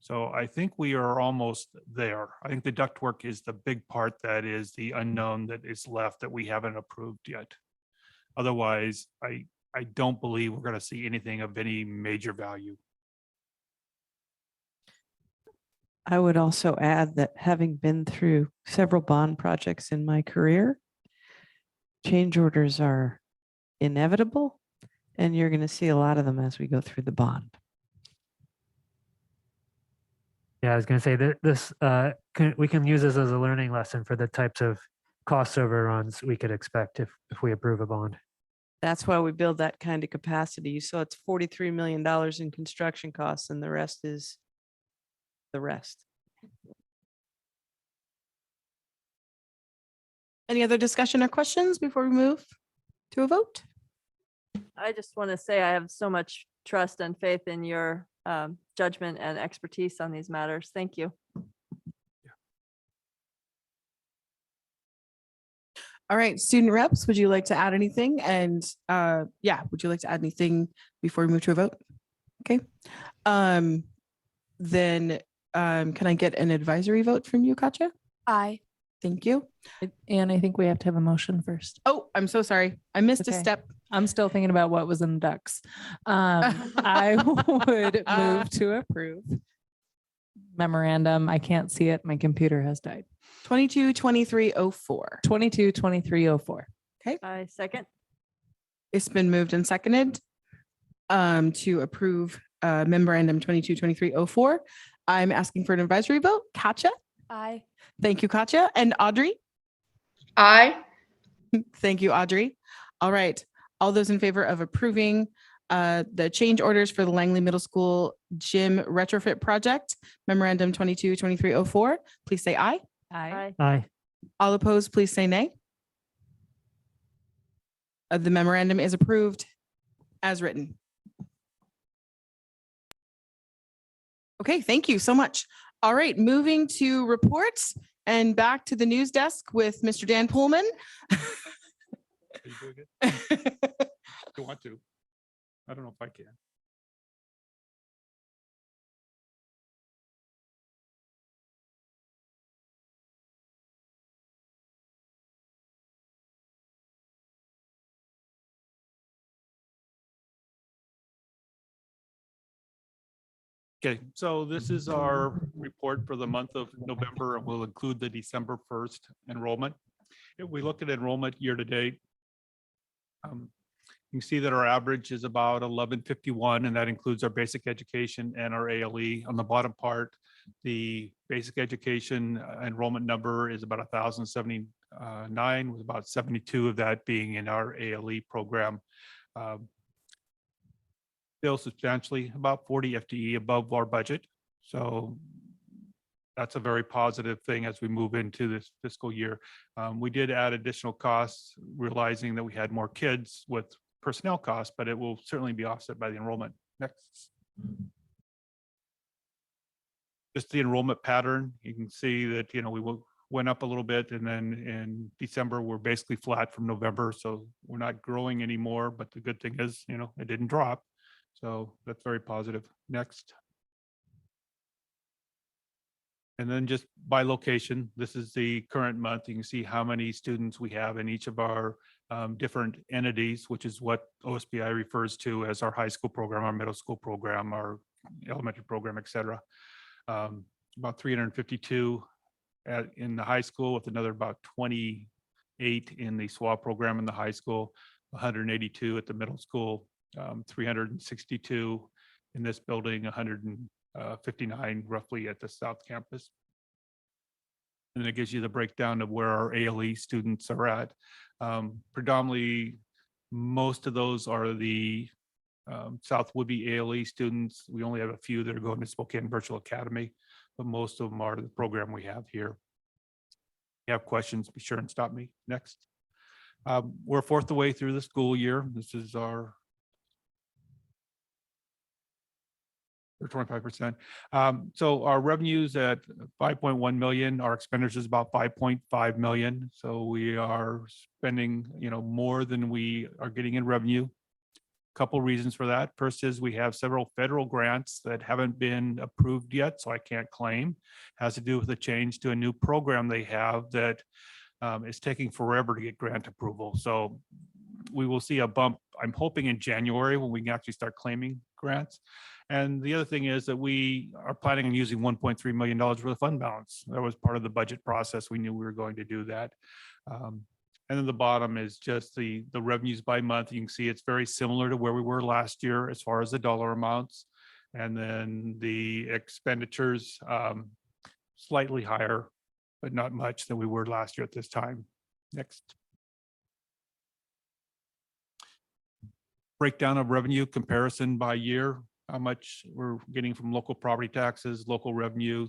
So I think we are almost there. I think the ductwork is the big part that is the unknown that is left that we haven't approved yet. Otherwise, I don't believe we're going to see anything of any major value. I would also add that having been through several bond projects in my career, change orders are inevitable, and you're going to see a lot of them as we go through the bond. Yeah, I was going to say that this we can use this as a learning lesson for the types of cost overruns we could expect if we approve a bond. That's why we build that kind of capacity. You saw it's $43 million in construction costs, and the rest is the rest. Any other discussion or questions before we move to a vote? I just want to say I have so much trust and faith in your judgment and expertise on these matters. Thank you. All right, student reps, would you like to add anything? And would you like to add anything before we move to a vote? Okay. Then can I get an advisory vote from you, Katja? Aye. Thank you. And I think we have to have a motion first. Oh, I'm so sorry. I missed a Okay. step. I'm still thinking about what was in the ducks. I would move to approve memorandum. I can't see it. My computer has died. 22-2304. 22-2304. I second. It's been moved and seconded to approve memorandum 22-2304. I'm asking for an advisory vote. Katja? Aye. Thank you, Katja. And Audrey? Aye. Thank you, Audrey. All right. All those in favor of approving the change orders for the Langley Middle School gym retrofit project, memorandum 22-2304, please say aye. Aye. Aye. All opposed, please say nay. The memorandum is approved as written. Okay, thank you so much. All right, moving to reports and back to the news desk with Mr. Dan Pullman. Are you doing it? You want to? I don't know if I can. Okay, so this is our report for the month of November, and we'll include the December 1st enrollment. If we look at enrollment year to date, you can see that our average is about 1151, and that includes our basic education and our ALE. On the bottom part, the basic education enrollment number is about 1,079, with about 72 of that being in our ALE program. Still substantially about 40 FTE above our budget. So that's a very positive thing as we move into this fiscal year. We did add additional costs, realizing that we had more kids with personnel costs, but it will certainly be offset by the enrollment. Next. Just the enrollment pattern. You can see that, we went up a little bit, and then in December, we're basically flat from November. So we're not growing anymore, but the good thing is, it didn't drop. So that's very positive. Next. And then just by location, this is the current month. You can see how many students we have in each of our different entities, which is what OSBI refers to as our high school program, our middle school program, our elementary program, et cetera. About 352 in the high school, with another about 28 in the SWA program in the high school, 182 at the middle school, 362 in this building, 159 roughly at the South Campus. And it gives you the breakdown of where our ALE students are at. Predominantly, most of those are the South Woodby ALE students. We only have a few that are going to Spokane Virtual Academy, but most of them are the program we have here. If you have questions, be sure and stop me. Next. We're a fourth of the way through the school year. This is our 25%. So our revenues at 5.1 million, our expenditures is about 5.5 million. So we are spending, more than we are getting in revenue. Couple reasons for that. First is we have several federal grants that haven't been approved yet, so I can't claim. Has to do with the change to a new program they have that is taking forever to get grant approval. So we will see a bump, I'm hoping in January, when we can actually start claiming grants. And the other thing is that we are planning on using $1.3 million for the fund balance. That was part of the budget process. We knew we were going to do that. And then the bottom is just the revenues by month. You can see it's very similar to where we were last year as far as the dollar amounts. And then the expenditures slightly higher, but not much than we were last year at this time. Next. Breakdown of revenue comparison by year, how much we're getting from local property taxes, local revenue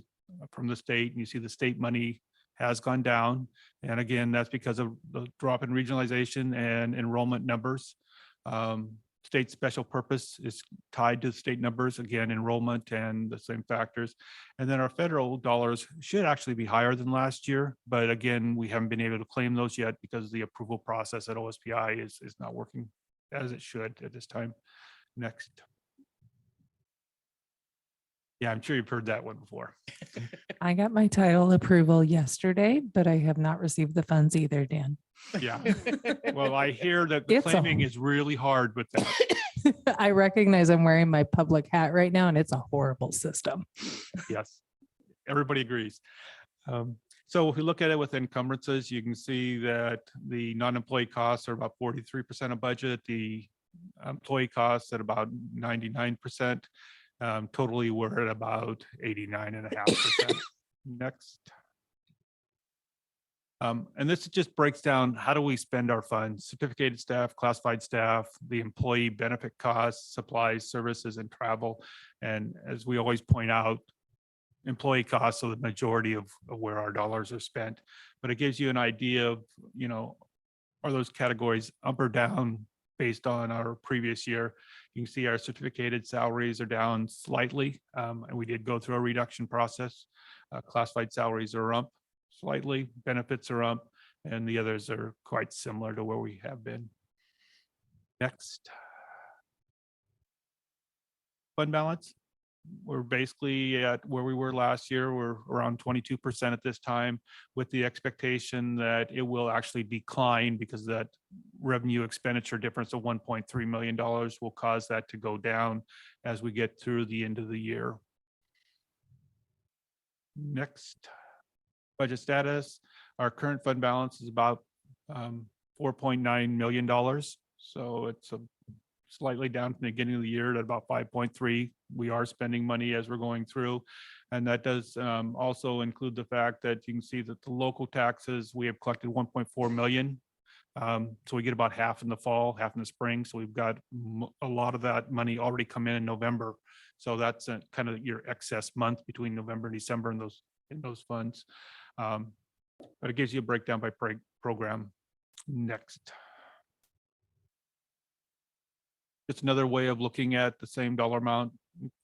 from the state. And you see the state money has gone down. And again, that's because of the drop in regionalization and enrollment numbers. State special purpose is tied to the state numbers, again, enrollment and the same factors. And then our federal dollars should actually be higher than last year. But again, we haven't been able to claim those yet because the approval process at OSPI is not working as it should at this time. Next. Yeah, I'm sure you've heard that one before. I got my title approval yesterday, but I have not received the funds either, Dan. Yeah. Well, I hear that the It's a- claiming is really hard with that. I recognize I'm wearing my public hat right now, and it's a horrible system. Yes, everybody agrees. So if we look at it with encumbrances, you can see that the non-employee costs are about 43% of budget, the employee costs at about 99%. Totally, we're at about 89.5%. Next. And this just breaks down, how do we spend our funds? Certificated staff, classified staff, the employee benefit costs, supplies, services, and travel. And as we always point out, employee costs are the majority of where our dollars are spent. But it gives you an idea of, are those categories up or down based on our previous year? You can see our certificated salaries are down slightly, and we did go through a reduction process. Classified salaries are up slightly, benefits are up, and the others are quite similar to where we have been. Next. Fund balance. We're basically at where we were last year. We're around 22% at this time, with the expectation that it will actually decline because that revenue expenditure difference of $1.3 million will cause that to go down as we get through the end of the year. Next. Budget status. Our current fund balance is about $4.9 million. So it's slightly down from the beginning of the year at about 5.3. We are spending money as we're going through. And that does also include the fact that you can see that the local taxes, we have collected 1.4 million. So we get about half in the fall, half in the spring. So we've got a lot of that money already come in November. So that's kind of your excess month between November and December in those funds. But it gives you a breakdown by program. Next. It's another way of looking at the same dollar amount.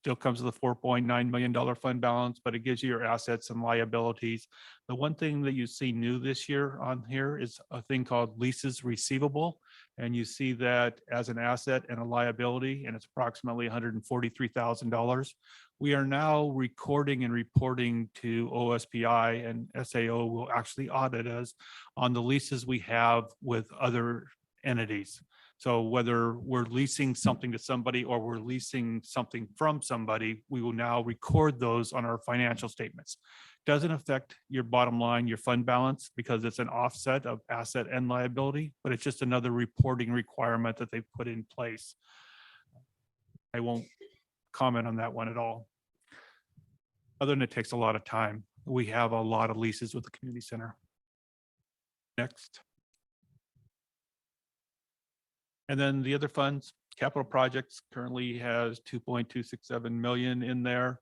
Still comes with a $4.9 million fund balance, but it gives you your assets and liabilities. The one thing that you see new this year on here is a thing called leases receivable. And you see that as an asset and a liability, and it's approximately $143,000. We are now recording and reporting to OSPI, and SAO will actually audit us on the leases we have with other entities. So whether we're leasing something to somebody or we're leasing something from somebody, we will now record those on our financial statements. Doesn't affect your bottom line, your fund balance, because it's an offset of asset and liability, but it's just another reporting requirement that they've put in place. I won't comment on that one at all. Other than it takes a lot of time. We have a lot of leases with the community center. Next. And then the other funds, capital projects currently has 2.267 million in there.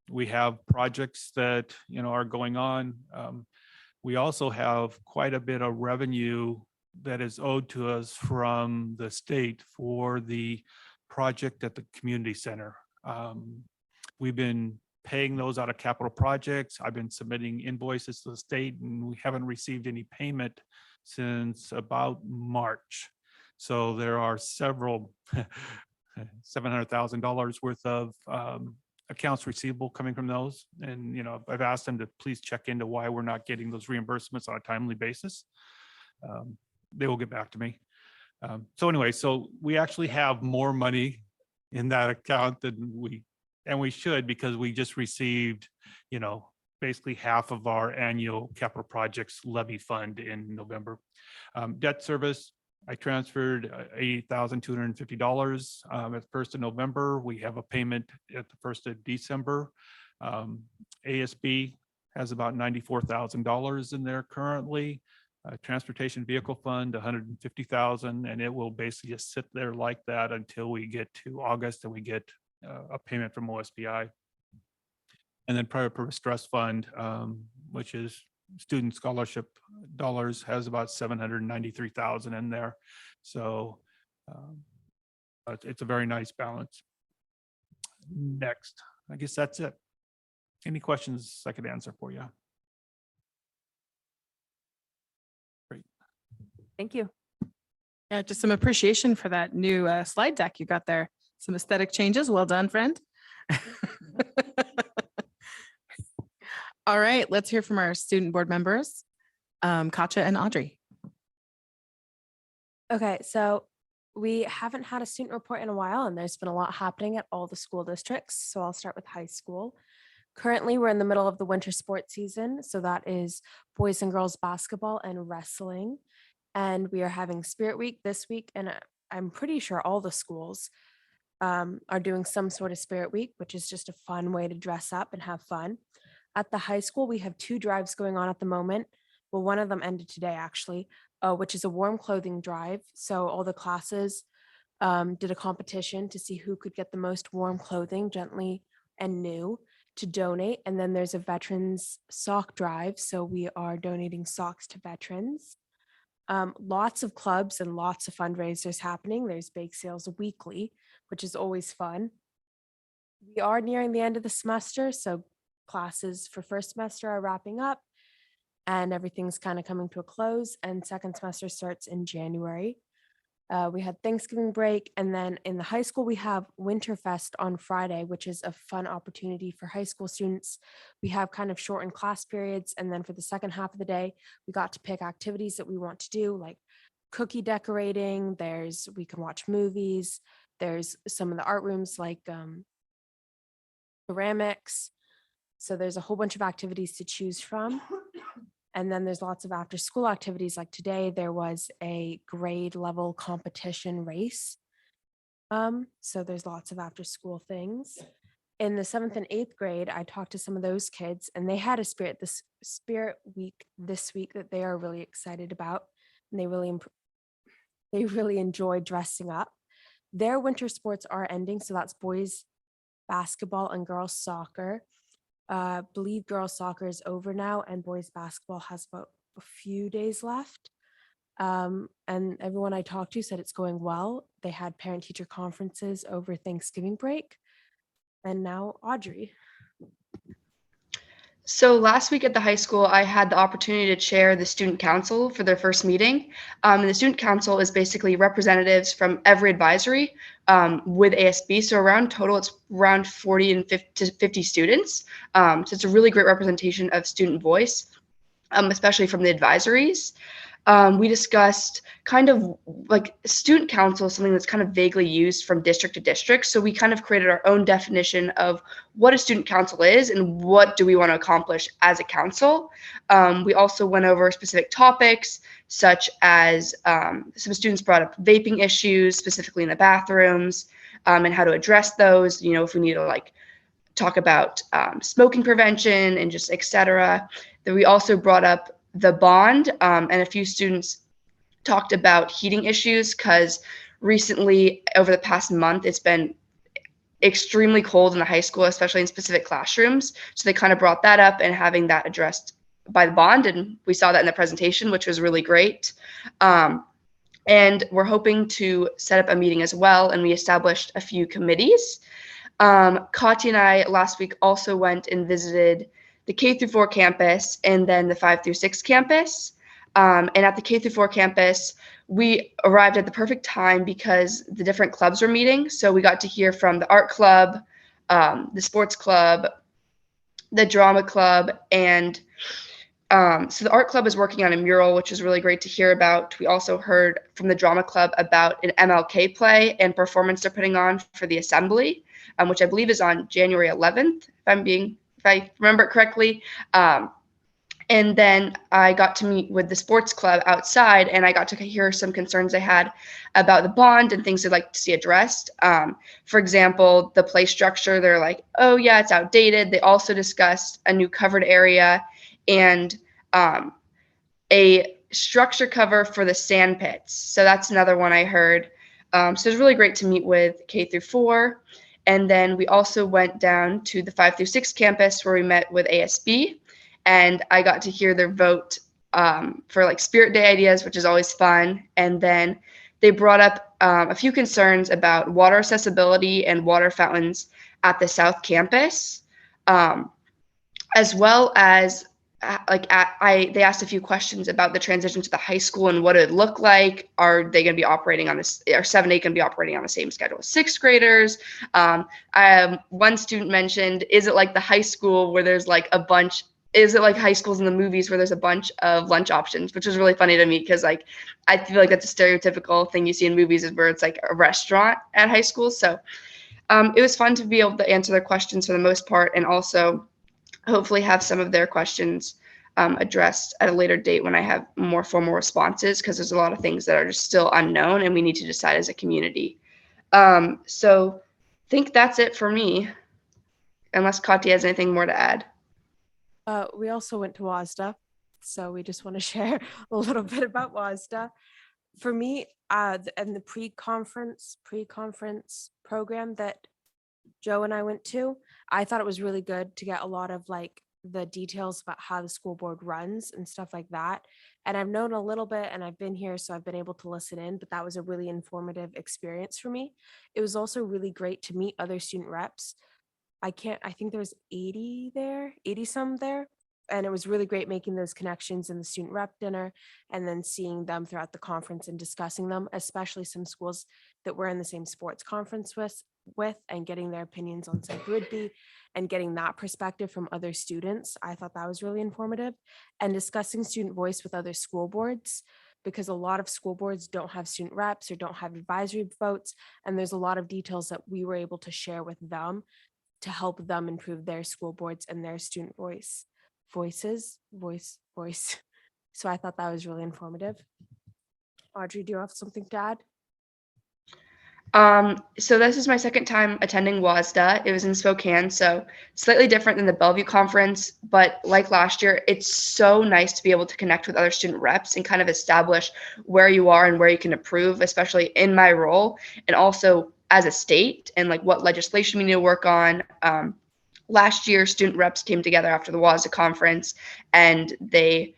We have projects that, are going on. We also have quite a bit of revenue that is owed to us from the state for the project at the community center. We've been paying those out of capital projects. I've been submitting invoices to the state, and we haven't received any payment since about March. So there are several $700,000 worth of accounts receivable coming from those. And, I've asked them to please check into why we're not getting those reimbursements on a timely basis. They will get back to me. So anyway, so we actually have more money in that account than we should, because we just received, basically half of our annual capital projects levy fund in November. Debt service, I transferred $80,250 at the 1st of November. We have a payment at the 1st of December. ASB has about $94,000 in there currently. Transportation vehicle fund, $150,000, and it will basically just sit there like that until we get to August and we get a payment from OSPI. And then private purpose trust fund, which is student scholarship dollars, has about 793,000 in there. So it's a very nice balance. Next, I guess that's it. Any questions I could answer for you? Great. Thank you. Yeah, just some appreciation for that new slide deck you got there. Some aesthetic changes. Well done, friend. All right, let's hear from our student board members, Katja and Audrey. Okay, so we haven't had a student report in a while, and there's been a lot happening at all the school districts. So I'll start with high school. Currently, we're in the middle of the winter sports season. So that is boys and girls basketball and wrestling. And we are having Spirit Week this week. And I'm pretty sure all the schools are doing some sort of Spirit Week, which is just a fun way to dress up and have fun. At the high school, we have 2 drives going on at the moment. Well, one of them ended today actually, which is a warm clothing drive. So all the classes did a competition to see who could get the most warm clothing, gently and new, to donate. And then there's a veterans sock drive. So we are donating socks to veterans. Lots of clubs and lots of fundraisers happening. There's bake sales weekly, which is always fun. We are nearing the end of the semester, so classes for first semester are wrapping up and everything's kind of coming to a close, and second semester starts in January. We had Thanksgiving break, and then in the high school, we have Winterfest on Friday, which is a fun opportunity for high school students. We have kind of shortened class periods, and then for the second half of the day, we got to pick activities that we want to do, like cookie decorating. We can watch movies. There's some of the art rooms like ceramics. So there's a whole bunch of activities to choose from. And then there's lots of after school activities. Like today, there was a grade level competition race. So there's lots of after school things. In the 7th and 8th grade, I talked to some of those kids, and they had a spirit week this week that they are really excited about. And they really enjoy dressing up. Their winter sports are ending. So that's boys basketball and girls soccer. Believe girls soccer is over now, and boys basketball has about a few days left. And everyone I talked to said it's going well. They had parent teacher conferences over Thanksgiving break. And now Audrey. So last week at the high school, I had the opportunity to chair the student council for their first meeting. And the student council is basically representatives from every advisory with ASB. So around total, it's around 40 and 50 students. So it's a really great representation of student voice, especially from the advisories. We discussed kind of like student council, something that's kind of vaguely used from district to district. So we kind of created our own definition of what a student council is and what do we want to accomplish as a council. We also went over specific topics, such as some students brought up vaping issues, specifically in the bathrooms, and how to address those, if we need to like talk about smoking prevention and just et cetera. Then we also brought up the bond, and a few students talked about heating issues because recently, over the past month, it's been extremely cold in the high school, especially in specific classrooms. So they kind of brought that up and having that addressed by the bond, and we saw that in the presentation, which was really great. And we're hoping to set up a meeting as well, and we established a few committees. Katya and I last week also went and visited the K through 4 campus and then the 5 through 6 campus. And at the K through 4 campus, we arrived at the perfect time because the different clubs were meeting. So we got to hear from the art club, the sports club, the drama club, and so the art club is working on a mural, which is really great to hear about. We also heard from the drama club about an MLK play and performance they're putting on for the assembly, which I believe is on January 11th, if I remember it correctly. And then I got to meet with the sports club outside, and I got to hear some concerns they had about the bond and things they'd like to see addressed. For example, the play structure, they're like, oh yeah, it's outdated. They also discussed a new covered area and a structure cover for the sand pits. So that's another one I heard. So it was really great to meet with K through 4. And then we also went down to the 5 through 6 campus where we met with ASB, and I got to hear their vote for like Spirit Day ideas, which is always fun. And then they brought up a few concerns about water accessibility and water fountains at the South Campus, as well as they asked a few questions about the transition to the high school and what it would look like. Are they going to be operating on this? Are 7, 8 going to be operating on the same schedule as 6th graders? One student mentioned, is it like the high school where there's like a bunch? Is it like high schools in the movies where there's a bunch of lunch options, which was really funny to me because like I feel like that's a stereotypical thing you see in movies is where it's like a restaurant at high school. So it was fun to be able to answer their questions for the most part, and also hopefully have some of their questions addressed at a later date when I have more formal responses, because there's a lot of things that are just still unknown and we need to decide as a community. So I think that's it for me, unless Katya has anything more to add. We also went to WASDA. So we just want to share a little bit about WASDA. For me, and the pre-conference program that Joe and I went to, I thought it was really good to get a lot of like the details about how the school board runs and stuff like that. And I've known a little bit and I've been here, so I've been able to listen in, but that was a really informative experience for me. It was also really great to meet other student reps. I think there was 80 there, 80 some there. And it was really great making those connections in the student rep dinner and then seeing them throughout the conference and discussing them, especially some schools that we're in the same sports conference with and getting their opinions on South Whidbey and getting that perspective from other students. I thought that was really informative, and discussing student voice with other school boards, because a lot of school boards don't have student reps or don't have advisory votes. And there's a lot of details that we were able to share with them to help them improve their school boards and their student voice. So I thought that was really informative. Audrey, do you have something to add? So this is my second time attending WASDA. It was in Spokane, so slightly different than the Bellevue conference, but like last year, it's so nice to be able to connect with other student reps and kind of establish where you are and where you can improve, especially in my role, and also as a state and like what legislation we need to work on. Last year, student reps came together after the WASDA conference, and they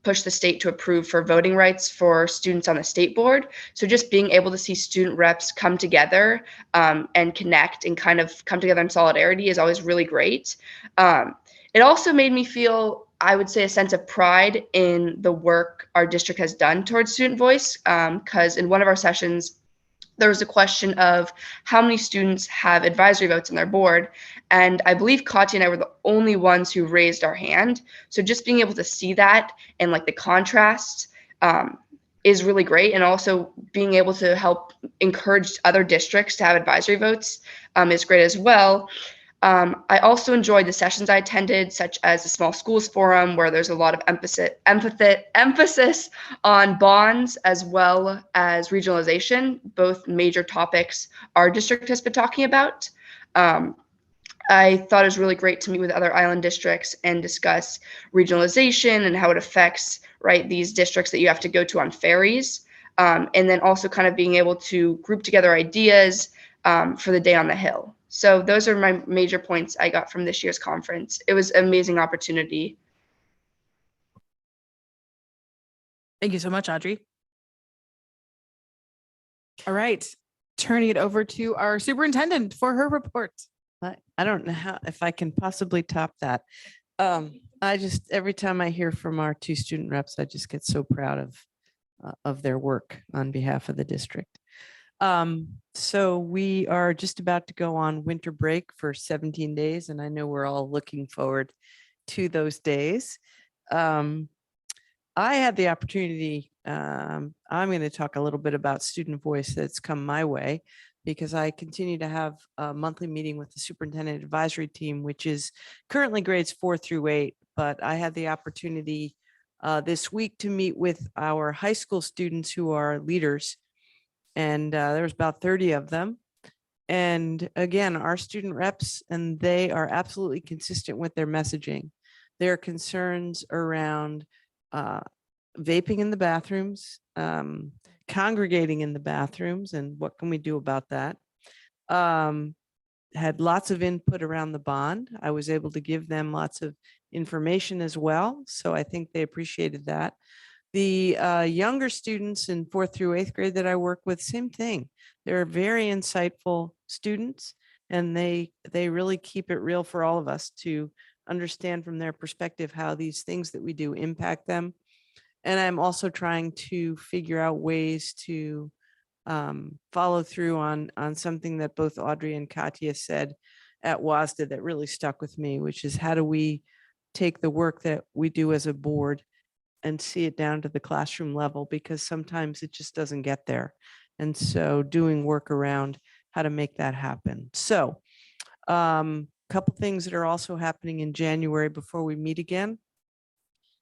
pushed the state to approve for voting rights for students on the state board. So just being able to see student reps come together and connect and kind of come together in solidarity is always really great. It also made me feel, I would say, a sense of pride in the work our district has done towards student voice, because in one of our sessions, there was a question of how many students have advisory votes in their board. And I believe Katya and I were the only ones who raised our hand. So just being able to see that and like the contrast is really great. And also being able to help encourage other districts to have advisory votes is great as well. I also enjoyed the sessions I attended, such as the Small Schools Forum, where there's a lot of emphasis on bonds as well as regionalization, both major topics our district has been talking about. I thought it was really great to meet with other island districts and discuss regionalization and how it affects, right, these districts that you have to go to on ferries. And then also kind of being able to group together ideas for the day on the Hill. So those are my major points I got from this year's conference. It was an amazing opportunity. Thank you so much, Audrey. All right, turning it over to our superintendent for her report. I don't know if I can possibly top that. Every time I hear from our two student reps, I just get so proud of their work on behalf of the district. So we are just about to go on winter break for 17 days, and I know we're all looking forward to those days. I had the opportunity, I'm going to talk a little bit about student voice that's come my way, because I continue to have a monthly meeting with the superintendent advisory team, which is currently grades 4 through 8. But I had the opportunity this week to meet with our high school students who are leaders. And there was about 30 of them. And again, our student reps, and they are absolutely consistent with their messaging. Their concerns around vaping in the bathrooms, congregating in the bathrooms, and what can we do about that. Had lots of input around the bond. I was able to give them lots of information as well. So I think they appreciated that. The younger students in 4th through 8th grade that I work with, same thing. They're very insightful students, and they really keep it real for all of us to understand from their perspective how these things that we do impact them. And I'm also trying to figure out ways to follow through on something that both Audrey and Katya said at WASDA that really stuck with me, which is how do we take the work that we do as a board and see it down to the classroom level, because sometimes it just doesn't get there. And so doing work around how to make that happen. So couple things that are also happening in January before we meet again.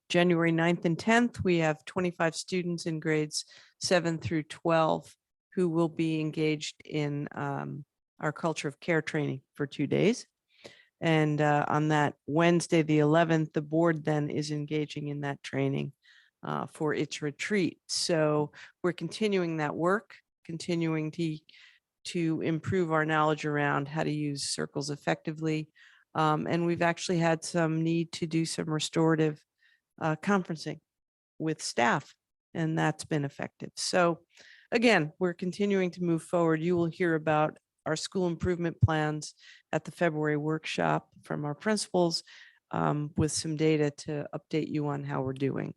January 9th and 10th, we have 25 students in grades 7 through 12 who will be engaged in our culture of care training for 2 days. And on that Wednesday, the 11th, the board then is engaging in that training for its retreat. So we're continuing that work, continuing to improve our knowledge around how to use circles effectively. And we've actually had some need to do some restorative conferencing with staff, and that's been effective. So again, we're continuing to move forward. You will hear about our school improvement plans at the February workshop from our principals with some data to update you on how we're doing.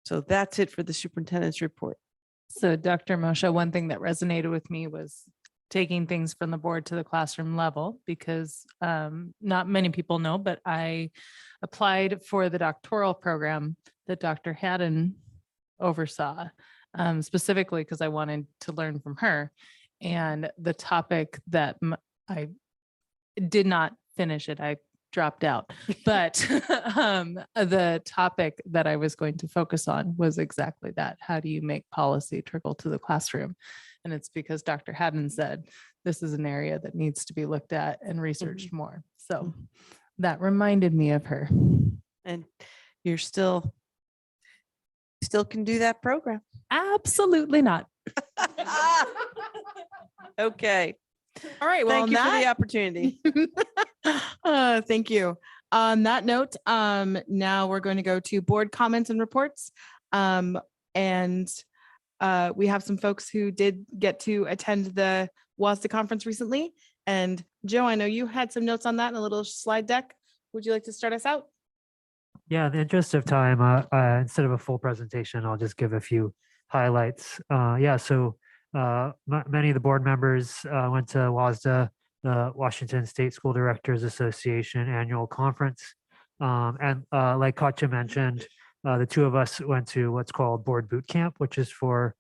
So that's it for the superintendent's report. So Dr. Moshe, one thing that resonated with me was taking things from the board to the classroom level, because not many people know, but I applied for the doctoral program that Dr. Haddon oversaw, specifically because I wanted to learn from her. And the topic that I did not finish it, I dropped out, but the topic that I was going to focus on was exactly that. How do you make policy trickle to the classroom? And it's because Dr. Haddon said, this is an area that needs to be looked at and researched more. So that reminded me of her. And you're still can do that program. Absolutely not. Okay. All right. Well, Thank you for the that, opportunity. thank you. On that note, now we're going to go to board comments and reports. And we have some folks who did get to attend the WASDA conference recently. And Joe, I know you had some notes on that in a little slide deck. Would you like to start us out? Yeah, in the interest of time, instead of a full presentation, I'll just give a few highlights. So many of the board members went to WASDA, the Washington State School Directors Association annual conference. And like Katja mentioned, the two of us went to what's called Board Boot Camp, which is for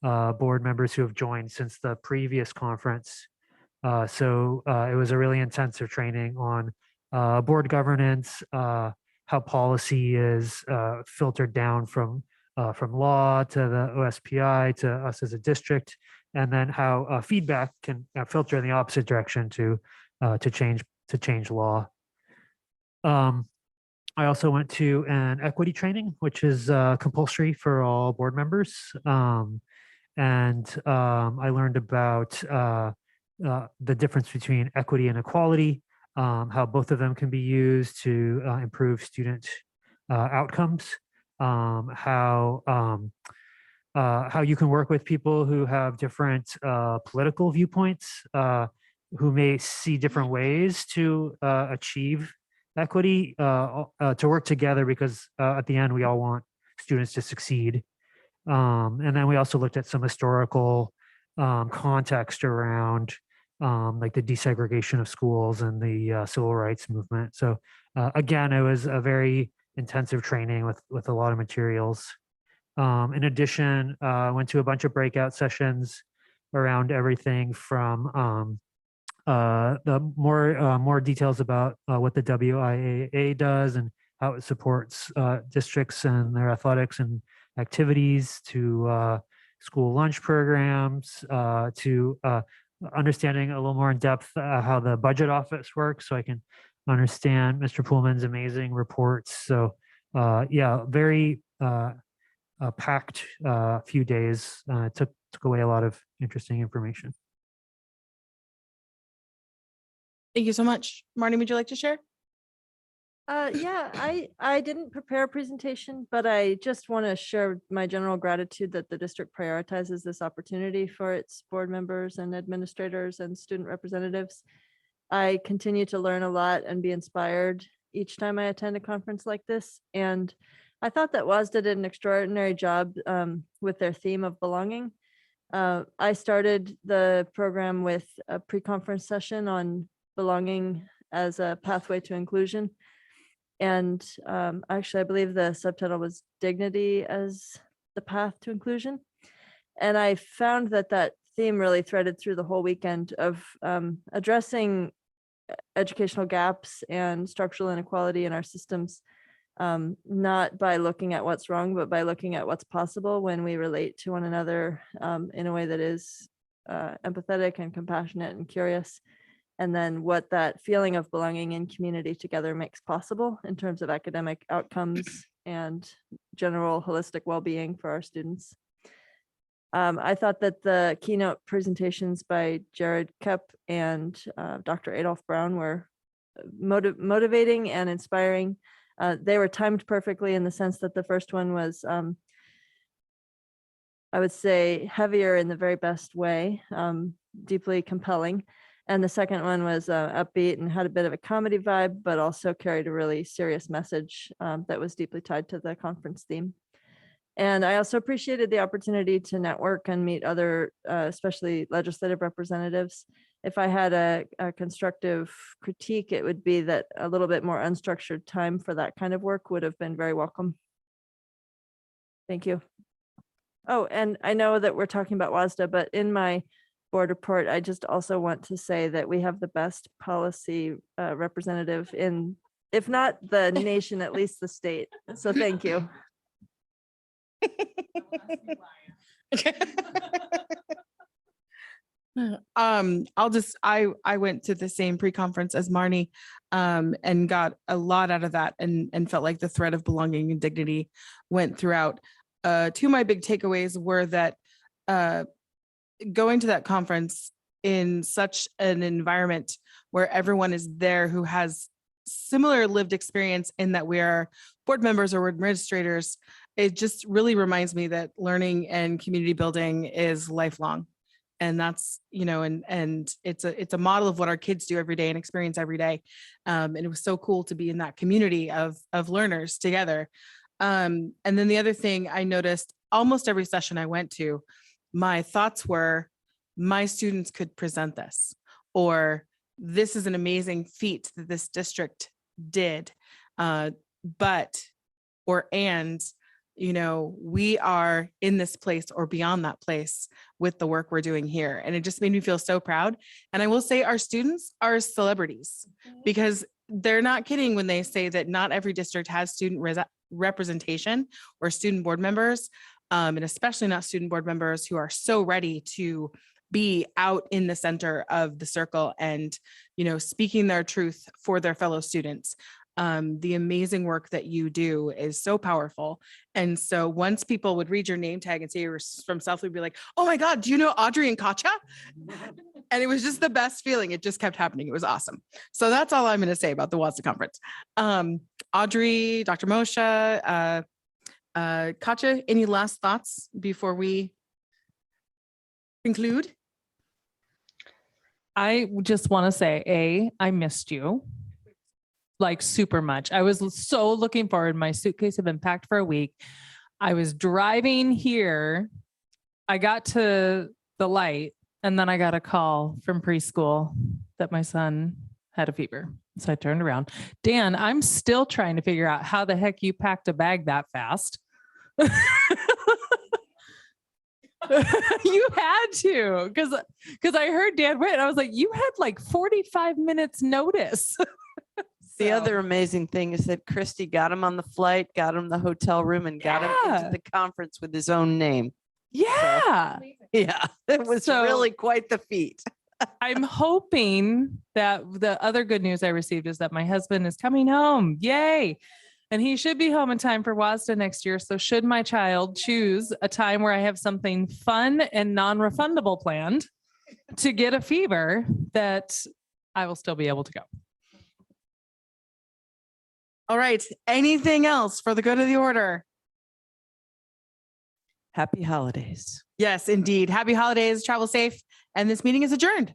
board members who have joined since the previous conference. So it was a really intensive training on board governance, how policy is filtered down from law to the OSPI to us as a district, and then how feedback can filter in the opposite direction to change law. I also went to an equity training, which is compulsory for all board members, and I learned about the difference between equity and equality, how both of them can be used to improve student outcomes, how you can work with people who have different political viewpoints, who may see different ways to achieve equity, to work together, because at the end we all want students to succeed. And then we also looked at some historical context around like the desegregation of schools and the civil rights movement. So again, it was a very intensive training with a lot of materials. In addition, I went to a bunch of breakout sessions around everything from the more details about what the WIAA does and how it supports districts and their athletics and activities, to school lunch programs, to understanding a little more in depth how the budget office works, so I can understand Mr. Pullman's amazing reports. So very packed few days. Took away a lot of interesting information. Thank you so much. Marty, would you like to share? I didn't prepare a presentation, but I just want to share my general gratitude that the district prioritizes this opportunity for its board members and administrators and student representatives. I continue to learn a lot and be inspired each time I attend a conference like this. And I thought that WASDA did an extraordinary job with their theme of belonging. I started the program with a pre-conference session on belonging as a pathway to inclusion. And actually, I believe the subtitle was Dignity as the Path to Inclusion. And I found that theme really threaded through the whole weekend of addressing educational gaps and structural inequality in our systems, not by looking at what's wrong, but by looking at what's possible when we relate to one another in a way that is empathetic and compassionate and curious. and then what that feeling of belonging in community together makes possible in terms of academic outcomes and general holistic well-being for our students. I thought that the keynote presentations by Jared Kopp and Dr. Adolph Brown were motivating and inspiring. They were timed perfectly in the sense that the first one was, I would say, heavier in the very best way, deeply compelling. And the second one was upbeat and had a bit of a comedy vibe, but also carried a really serious message that was deeply tied to the conference theme. And I also appreciated the opportunity to network and meet other, especially legislative representatives. If I had a constructive critique, it would be that a little bit more unstructured time for that kind of work would have been very welcome. Thank you. Oh, and I know that we're talking about WASDA, but in my board report, I just also want to say that we have the best policy representative in, if not the nation, at least the state. So thank you. I went to the same pre-conference as Marnie and got a lot out of that and felt like the thread of belonging and dignity went throughout. Two of my big takeaways were that going to that conference in such an environment where everyone is there who has similar lived experience in that we are board members or administrators, it just really reminds me that learning and community building is lifelong. And that's, you know, and it's a model of what our kids do every day and experience every day. And it was so cool to be in that community of learners together. And then the other thing I noticed, almost every session I went to, my thoughts were, my students could present this, or this is an amazing feat that this district did. You know, we are in this place or beyond that place with the work we're doing here. And it just made me feel so proud. And I will say our students are celebrities, because they're not kidding when they say that not every district has student representation or student board members, and especially not student board members who are so ready to be out in the center of the circle and, you know, speaking their truth for their fellow students. The amazing work that you do is so powerful. And so once people would read your name tag and say you're from South, we'd be like, oh my God, do you know Audrey and Katja? And it was just the best feeling. It just kept happening. It was awesome. So that's all I'm going to say about the WASDA conference. Audrey, Dr. Moshe, Katja, any last thoughts before we conclude? I just want to say, I missed you like super much. I was so looking forward. My suitcase had been packed for a week. I was driving here. I got to the light and then I got a call from preschool that my son had a fever. So I turned around. Dan, I'm still trying to figure out how the heck you packed a bag that fast. You had to, because I heard Dan went and I was like, you had like 45 minutes notice. The other amazing thing is that Christy got him on the flight, got him the hotel room, and got him into the conference with his own name. Yeah. Yeah, it was really quite the feat. I'm hoping that the other good news I received is that my husband is coming home. Yay. And he should be home in time for WASDA next year. So should my child choose a time where I have something fun and non-refundable planned to get a fever, that I will still be able to go. All right. Anything else for the good of the order? Happy holidays. Yes, indeed. Happy holidays. Travel safe. And this meeting is adjourned.